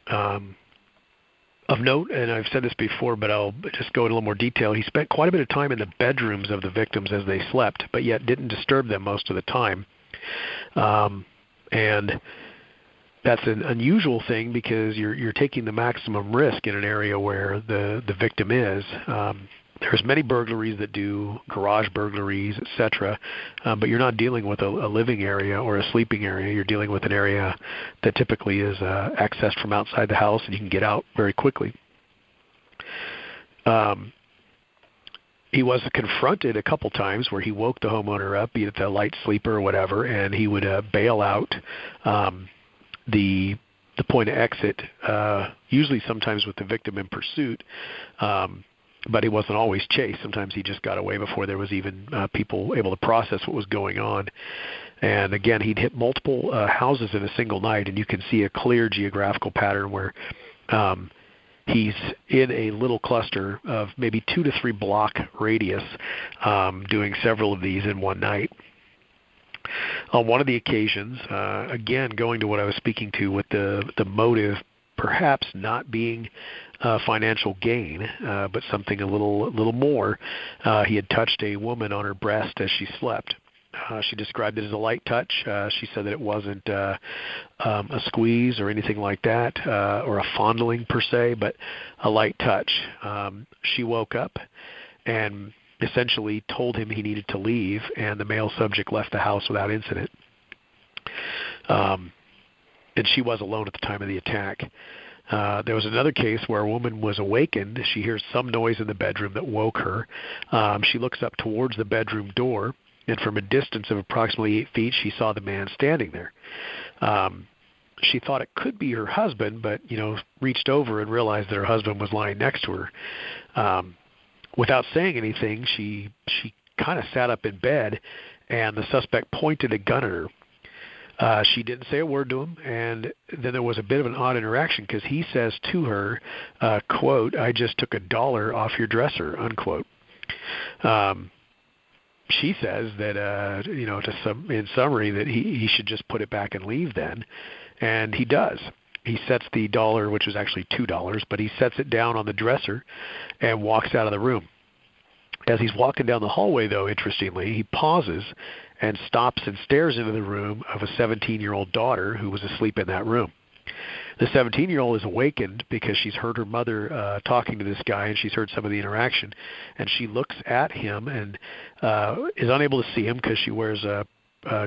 Speaker 1: Of note, and I've said this before, but I'll just go in a little more detail, he spent quite a bit of time in the bedrooms of the victims as they slept, but yet didn't disturb them most of the time. And that's an unusual thing, because you're taking the maximum risk in an area where the victim is. There's many burglaries that do garage burglaries, etc., but you're not dealing with a living area or a sleeping area. You're dealing with an area that typically is accessed from outside the house, and you can get out very quickly. He was confronted a couple times where he woke the homeowner up, be it a light sleeper or whatever, and he would bail out the point of exit, usually sometimes with the victim in pursuit, but he wasn't always chased. Sometimes he just got away before there was even people able to process what was going on. And again, he'd hit multiple houses in a single night, and you can see a clear geographical pattern where he's in a little cluster of maybe 2 to 3 block radius, doing several of these in one night. On one of the occasions, again, going to what I was speaking to with the motive perhaps not being financial gain, but something a little more, he had touched a woman on her breast as she slept. She described it as a light touch. She said that it wasn't a squeeze or anything like that, or a fondling per se, but a light touch. She woke up and essentially told him he needed to leave, and the male subject left the house without incident. And she was alone at the time of the attack. There was another case where a woman was awakened. She hears some noise in the bedroom that woke her. She looks up towards the bedroom door, and from a distance of approximately 8 feet, she saw the man standing there. She thought it could be her husband, but reached over and realized that her husband was lying next to her. Without saying anything, she kind of sat up in bed, and the suspect pointed a gun at her. She didn't say a word to him, and then there was a bit of an odd interaction because he says to her, quote, "I just took $1 off your dresser," unquote. She says that, in summary, that he should just put it back and leave then, and he does. He sets the dollar, which was actually $2, but he sets it down on the dresser and walks out of the room. As he's walking down the hallway, though, interestingly, he pauses and stops and stares into the room of a 17-year-old daughter who was asleep in that room. The 17-year-old is awakened because she's heard her mother talking to this guy, and she's heard some of the interaction. And she looks at him and is unable to see him because she wears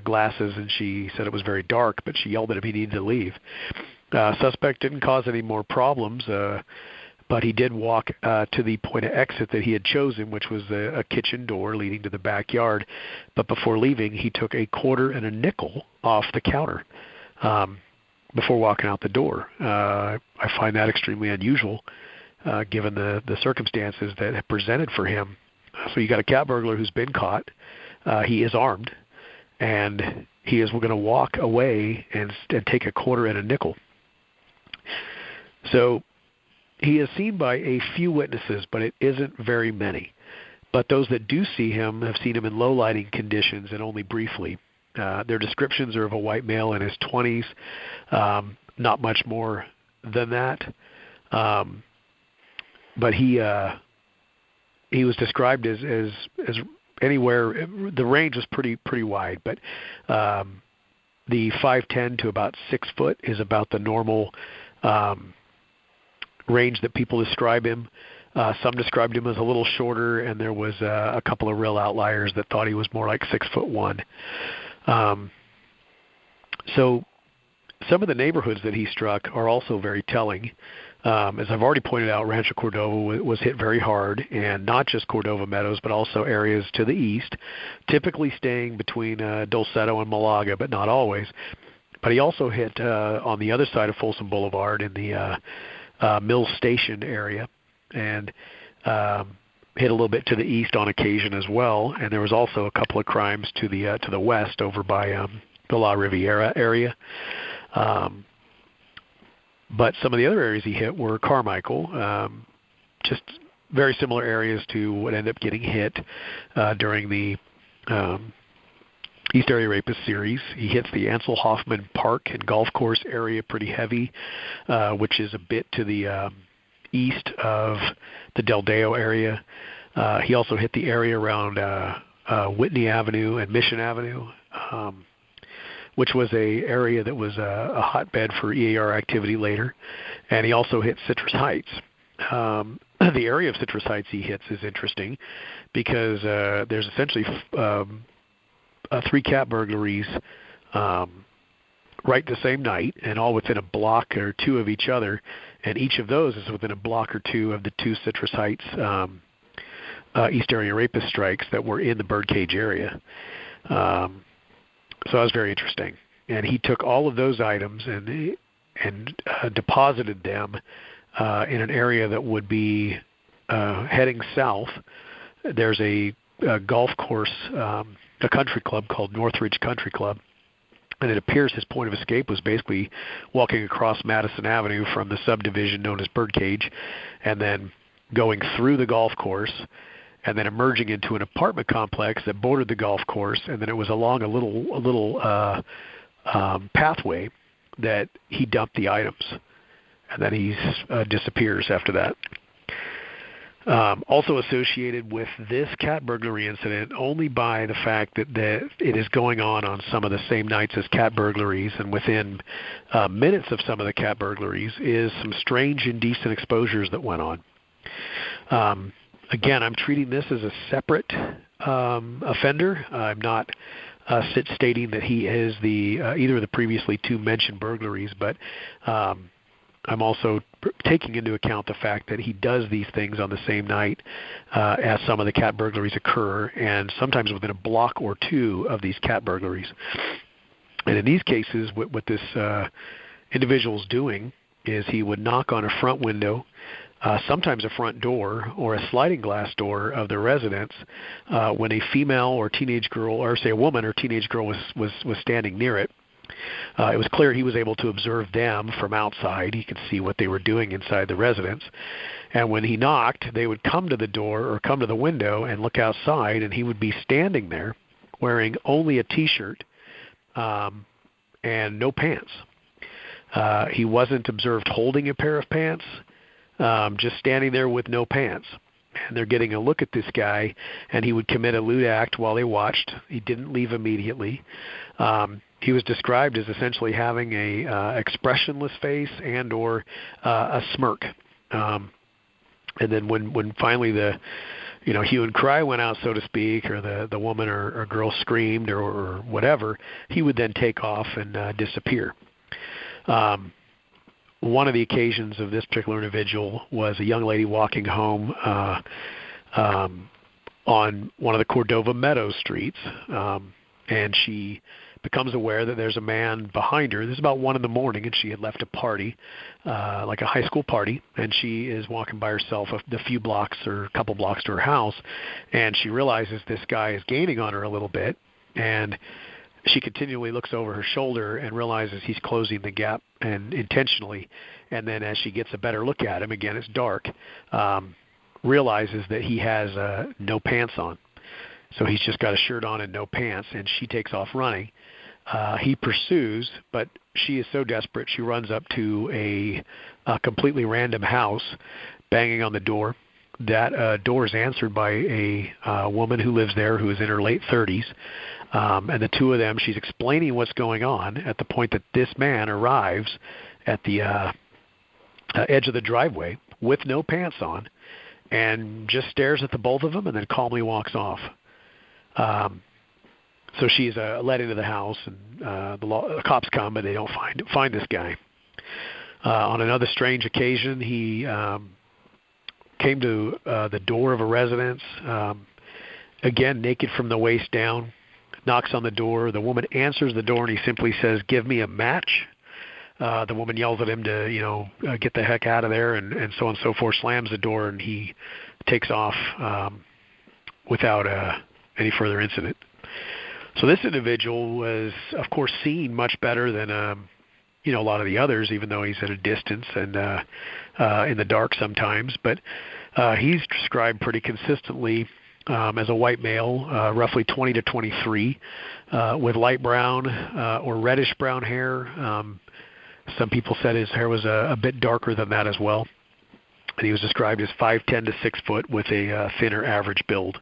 Speaker 1: glasses, and she said it was very dark, but she yelled at him he needed to leave. Suspect didn't cause any more problems, but he did walk to the point of exit that he had chosen, which was a kitchen door leading to the backyard. But before leaving, he took a quarter and a nickel off the counter before walking out the door. I find that extremely unusual given the circumstances that have presented for him. So you got a cat burglar who's been caught. He is armed, and he is going to walk away and take a quarter and a nickel. So he is seen by a few witnesses, but it isn't very many. But those that do see him have seen him in low lighting conditions and only briefly. Their descriptions are of a white male in his 20s, not much more than that. But he was described as anywhere. The range was pretty wide, but the 5'10" to about 6 foot is about the normal range that people describe him. Some described him as a little shorter, and there was a couple of real outliers that thought he was more like 6'1". So some of the neighborhoods that he struck are also very telling. As I've already pointed out, Rancho Cordova was hit very hard, and not just Cordova Meadows, but also areas to the east, typically staying between Dulceto and Malaga, but not always. But he also hit on the other side of Folsom Boulevard in the Mills Station area, and hit a little bit to the east on occasion as well. And there was also a couple of crimes to the west over by the La Riviera area. But some of the other areas he hit were Carmichael, just very similar areas to what ended up getting hit during the East Area Rapist series. He hits the Ansel Hoffman Park and Golf Course area pretty heavy, which is a bit to the east of the Del Deo area. He also hit the area around Whitney Avenue and Mission Avenue, which was a area that was a hotbed for EAR activity later. And he also hit Citrus Heights. The area of Citrus Heights he hits is interesting because there's essentially 3 cat burglaries right the same night, and all within a block or 2 of each other, and each of those is within a block or 2 of the 2 Citrus Heights East Area Rapist strikes that were in the birdcage area. So that was very interesting. And he took all of those items and deposited them in an area that would be heading south. There's a golf course, a country club called Northridge Country Club, and it appears his point of escape was basically walking across Madison Avenue from the subdivision known as Birdcage, and then going through the golf course, and then emerging into an apartment complex that bordered the golf course, and then it was along a little pathway that he dumped the items, and then he disappears after that. Also associated with this cat burglary incident only by the fact that it is going on some of the same nights as cat burglaries, and within minutes of some of the cat burglaries is some strange indecent exposures that went on. Again, I'm treating this as a separate offender. I'm not stating that he is either of the previously 2 mentioned burglaries, but I'm also taking into account the fact that he does these things on the same night as some of the cat burglaries occur, and sometimes within a block or two of these cat burglaries. And in these cases, what this individual's doing is he would knock on a front window, sometimes a front door or a sliding glass door of their residence when a female or teenage girl, or say a woman or teenage girl was standing near it. It was clear he was able to observe them from outside. He could see what they were doing inside the residence. And when he knocked, they would come to the door or come to the window and look outside, and he would be standing there wearing only a T-shirt and no pants. He wasn't observed holding a pair of pants, just standing there with no pants. And they're getting a look at this guy, and he would commit a lewd act while they watched. He didn't leave immediately. He was described as essentially having a expressionless face and or a smirk. And then when finally the hue and cry went out, so to speak, or the woman or girl screamed or whatever, he would then take off and disappear. One of the occasions of this particular individual was a young lady walking home on one of the Cordova Meadow streets, and she becomes aware that there's a man behind her. This is about 1 a.m, and she had left a party, like a high school party, and she is walking by herself a few blocks or a couple blocks to her house, and she realizes this guy is gaining on her a little bit, and she continually looks over her shoulder and realizes he's closing the gap, and intentionally, and then as she gets a better look at him, again it's dark, realizes that he has no pants on. So he's just got a shirt on and no pants, and she takes off running. He pursues, but she is so desperate she runs up to a completely random house, banging on the door. That door is answered by a woman who lives there who is in her late 30s. And the two of them, she's explaining what's going on at the point that this man arrives at the edge of the driveway with no pants on and just stares at the both of them and then calmly walks off. So she's led into the house, and the cops come, but they don't find this guy. On another strange occasion, he came to the door of a residence, again naked from the waist down, knocks on the door. The woman answers the door, and he simply says, "Give me a match." The woman yells at him to, get the heck out of there, and so on and so forth, slams the door, and he takes off without any further incident. So this individual was, of course, seen much better than a lot of the others, even though he's at a distance and in the dark sometimes. But he's described pretty consistently as a white male, roughly 20 to 23, with light brown or reddish brown hair. Some people said his hair was a bit darker than that as well. And he was described as 5'10" to 6 foot with a thinner average build.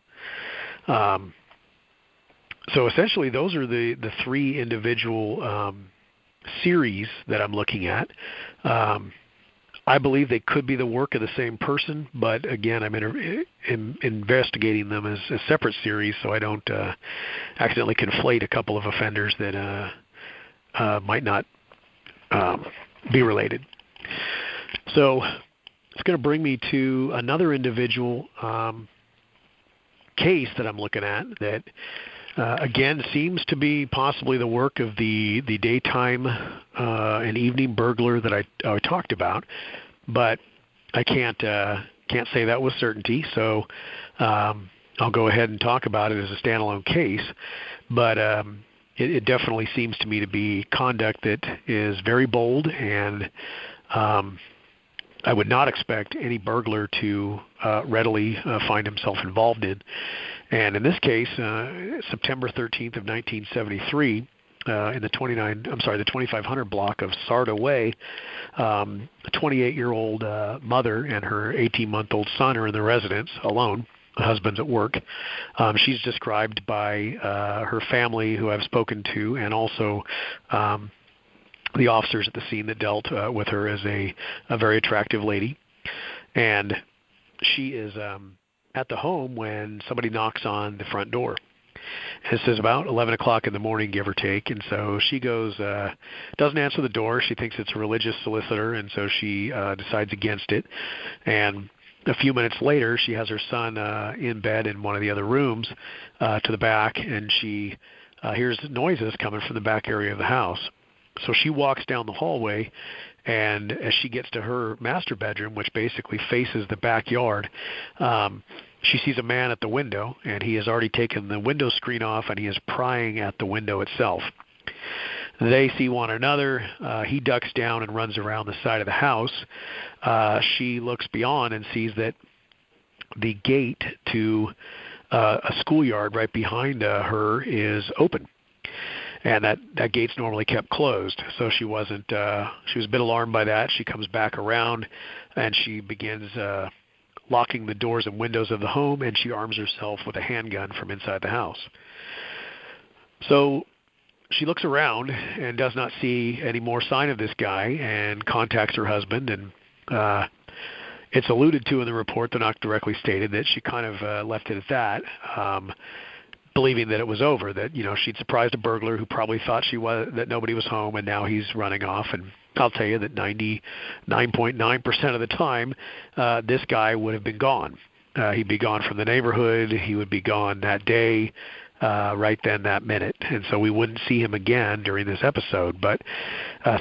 Speaker 1: So essentially, those are the three individual series that I'm looking at. I believe they could be the work of the same person, but again, I'm investigating them as separate series, so I don't accidentally conflate a couple of offenders that might not be related. So it's going to bring me to another individual case that I'm looking at that again seems to be possibly the work of the daytime and evening burglar that I talked about, but I can't say that with certainty. So I'll go ahead and talk about it as a standalone case, but it definitely seems to me to be conduct that is very bold, and I would not expect any burglar to readily find himself involved in. And in this case, September 13th of 1973, in the 2500 block of Sarda Way, a 28-year-old mother and her 18-month-old son are in the residence alone. The husband's at work. She's described by her family, who I've spoken to, and also the officers at the scene that dealt with her, as a very attractive lady. And she is at the home when somebody knocks on the front door. It says about 11 o'clock in the morning, give or take. And so she goes, doesn't answer the door. She thinks it's a religious solicitor, and so she decides against it. And a few minutes later, she has her son in bed in one of the other rooms to the back, and she hears noises coming from the back area of the house. So she walks down the hallway, and as she gets to her master bedroom, which basically faces the backyard, she sees a man at the window, and he has already taken the window screen off, and he is prying at the window itself. They see one another. He ducks down and runs around the side of the house. She looks beyond and sees that the gate to a schoolyard right behind her is open, and that gate's normally kept closed. So she wasn't. She was a bit alarmed by that. She comes back around, and she begins locking the doors and windows of the home, and she arms herself with a handgun from inside the house. So she looks around and does not see any more sign of this guy, and contacts her husband, and it's alluded to in the report, though not directly stated, that she kind of left it at that, believing that it was over, that she'd surprised a burglar who probably thought that nobody was home, and now he's running off. And I'll tell you that 99.9% of the time, this guy would have been gone. He'd be gone from the neighborhood. He would be gone that day, right then, that minute. And so we wouldn't see him again during this episode. But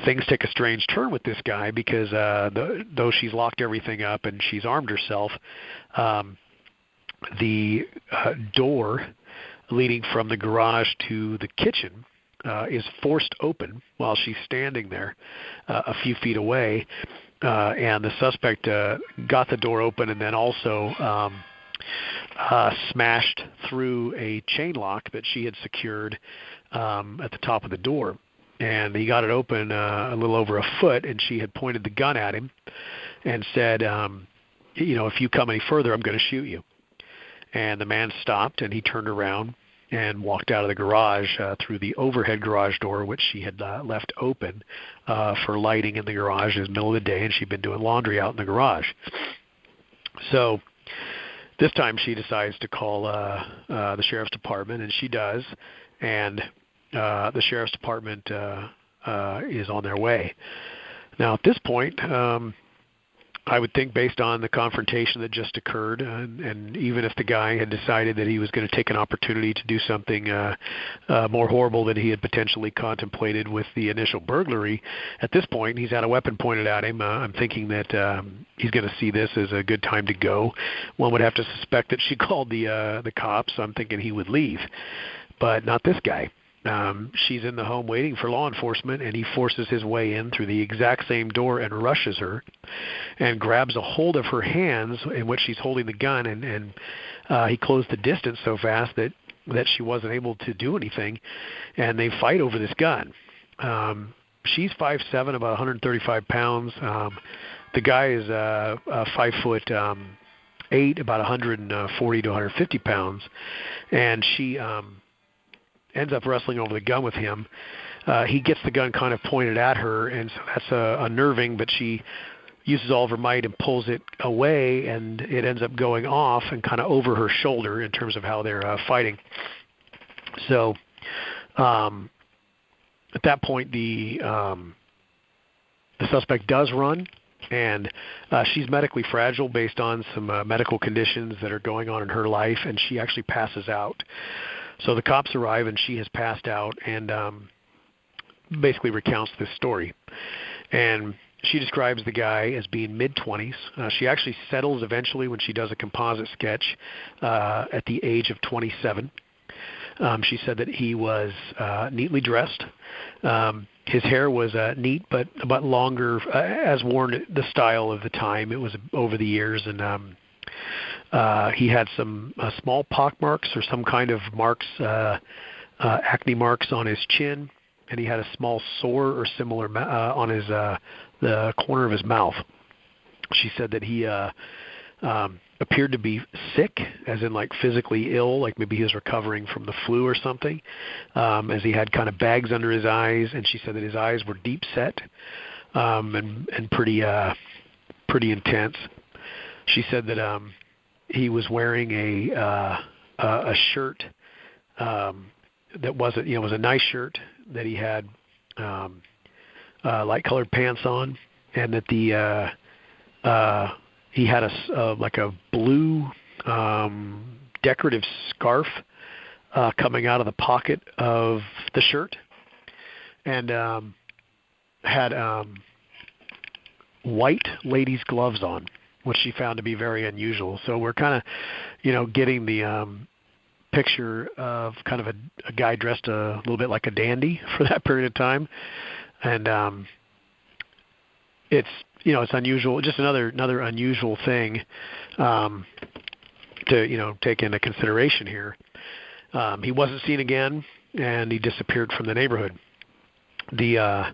Speaker 1: things take a strange turn with this guy because though she's locked everything up and she's armed herself, the door leading from the garage to the kitchen is forced open while she's standing there a few feet away. And the suspect got the door open and then also smashed through a chain lock that she had secured at the top of the door. And he got it open a little over a foot, and she had pointed the gun at him and said, if you come any further, I'm going to shoot you. And the man stopped, and he turned around and walked out of the garage through the overhead garage door, which she had left open for lighting in the garage. It was the middle of the day, and she'd been doing laundry out in the garage. So this time she decides to call the sheriff's department, and she does, and the sheriff's department is on their way. Now, at this point, I would think based on the confrontation that just occurred, and even if the guy had decided that he was going to take an opportunity to do something more horrible than he had potentially contemplated with the initial burglary, at this point he's had a weapon pointed at him. I'm thinking that he's going to see this as a good time to go. One would have to suspect that she called the cops. I'm thinking he would leave, but not this guy. She's in the home waiting for law enforcement, and he forces his way in through the exact same door and rushes her and grabs a hold of her hands in which she's holding the gun, and he closed the distance so fast that she wasn't able to do anything, and they fight over this gun. She's 5'7", about 135 pounds. The guy is 5'8", about 140 to 150 pounds, and she ends up wrestling over the gun with him. He gets the gun kind of pointed at her, and so that's unnerving, but she uses all of her might and pulls it away, and it ends up going off and kind of over her shoulder in terms of how they're fighting. So at that point, the suspect does run, and she's medically fragile based on some medical conditions that are going on in her life, and she actually passes out. So the cops arrive, and she has passed out, and basically recounts this story. And she describes the guy as being mid-20s. She actually settles eventually when she does a composite sketch at the age of 27. She said that he was neatly dressed. His hair was neat, but longer, as worn the style of the time. It was over the years, and he had some small pock marks or some kind of marks, acne marks on his chin, and he had a small sore or similar on his the corner of his mouth. She said that he appeared to be sick, as in like physically ill, like maybe he was recovering from the flu or something, as he had kind of bags under his eyes, and she said that his eyes were deep set and pretty intense. She said that he was wearing a shirt that wasn't, it was a nice shirt, that he had light colored pants on, and that he had like a blue decorative scarf coming out of the pocket of the shirt, and had white ladies' gloves on, which she found to be very unusual. So we're kind of, getting the picture of kind of a guy dressed a little bit like a dandy for that period of time, and it's it's unusual, just another unusual thing to take into consideration here. He wasn't seen again, and he disappeared from the neighborhood. The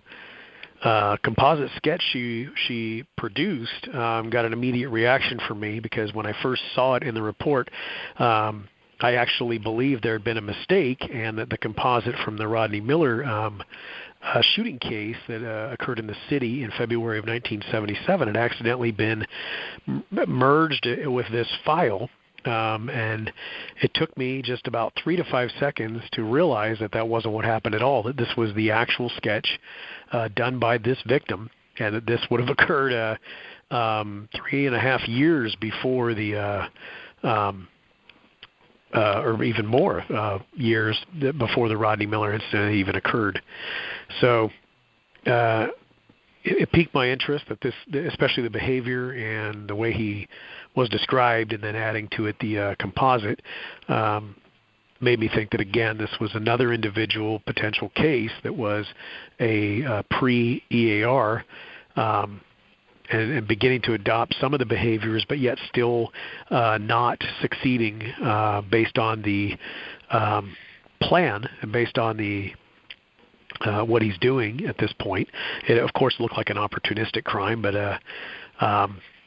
Speaker 1: composite sketch she produced got an immediate reaction from me, because when I first saw it in the report, I actually believed there had been a mistake, and that the composite from the Rodney Miller shooting case that occurred in the city in February of 1977 had accidentally been merged with this file. And it took me just about 3 to 5 seconds to realize that wasn't what happened at all, that this was the actual sketch done by this victim, and that this would have occurred 3.5 years before the or even more years before the Rodney Miller incident even occurred. So it piqued my interest, that this, especially the behavior and the way he was described, and then adding to it the composite, made me think that, again, this was another individual potential case that was a pre-EAR, and beginning to adopt some of the behaviors, but yet still not succeeding based on the plan and based on the what he's doing at this point. It, of course, looked like an opportunistic crime, but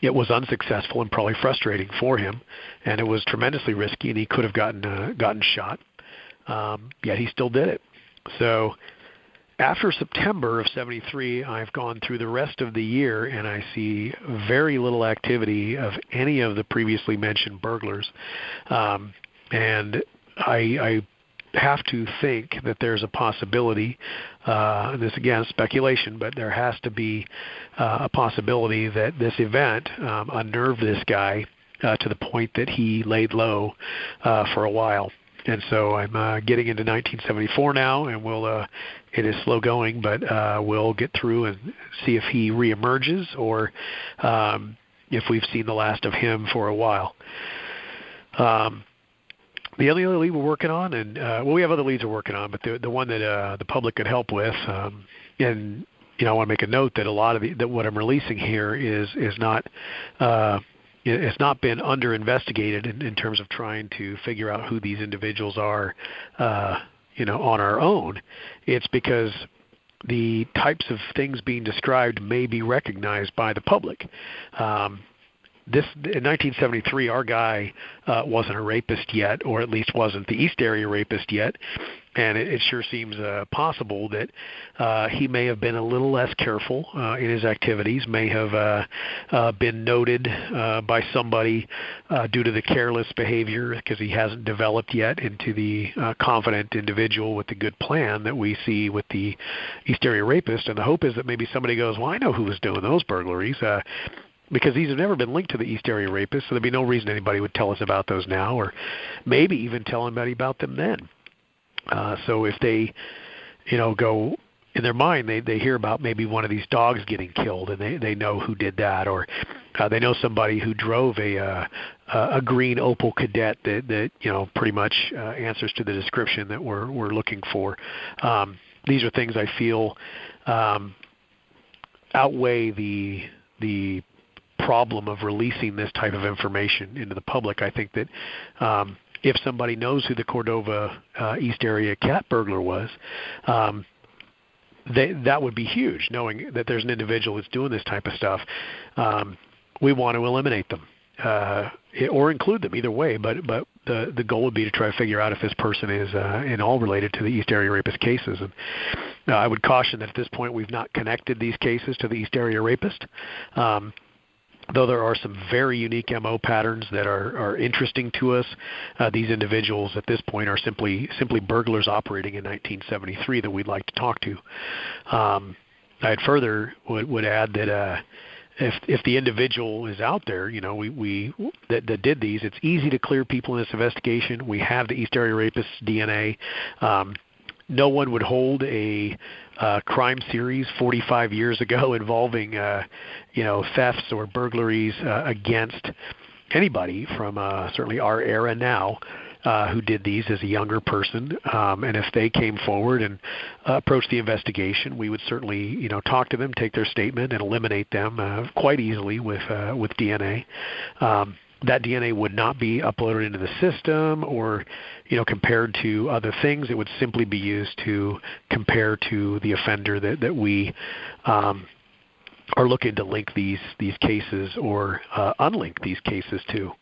Speaker 1: it was unsuccessful and probably frustrating for him, and it was tremendously risky, and he could have gotten shot. Yet he still did it. So after September of '73, I've gone through the rest of the year, and I see very little activity of any of the previously mentioned burglars. And I have to think that there's a possibility, this again is speculation, but there has to be a possibility that this event unnerved this guy to the point that he laid low for a while. And so I'm getting into 1974 now, and it is slow going, but we'll get through and see if he reemerges, or if we've seen the last of him for a while. The only other lead we're working on, and we have other leads we're working on, but the one that the public could help with, and I want to make a note that a lot of that what I'm releasing here is not. It's not been under-investigated in terms of trying to figure out who these individuals are, on our own. It's because the types of things being described may be recognized by the public. In 1973, our guy wasn't a rapist yet, or at least wasn't the East Area Rapist yet, and it sure seems possible that he may have been a little less careful in his activities, may have been noted by somebody due to the careless behavior, because he hasn't developed yet into the confident individual with the good plan that we see with the East Area Rapist. And the hope is that maybe somebody goes, well, I know who was doing those burglaries, because these have never been linked to the East Area Rapist, so there'd be no reason anybody would tell us about those now, or maybe even tell anybody about them then. So if they, go in their mind, they hear about maybe one of these dogs getting killed, and they know who did that, or they know somebody who drove a green Opel Kadett that pretty much answers to the description that we're looking for. These are things I feel outweigh the problem of releasing this type of information into the public. I think that if somebody knows who the Cordova East Area cat burglar was, that would be huge, knowing that there's an individual that's doing this type of stuff. We want to eliminate them or include them, either way, but the goal would be to try to figure out if this person is in all related to the East Area Rapist cases. And I would caution that at this point we've not connected these cases to the East Area Rapist. Though there are some very unique MO patterns that are interesting to us, these individuals at this point are simply burglars operating in 1973 that we'd like to talk to. I'd further would add that if the individual is out there, that did these, it's easy to clear people in this investigation. We have the East Area Rapist DNA. No one would hold a crime series 45 years ago involving thefts or burglaries against anybody from certainly our era now who did these as a younger person. And if they came forward and approached the investigation, we would certainly talk to them, take their statement, and eliminate them quite easily with DNA. That DNA would not be uploaded into the system or, compared to other things. It would simply be used to compare to the offender that we are looking to link these cases or unlink these cases to.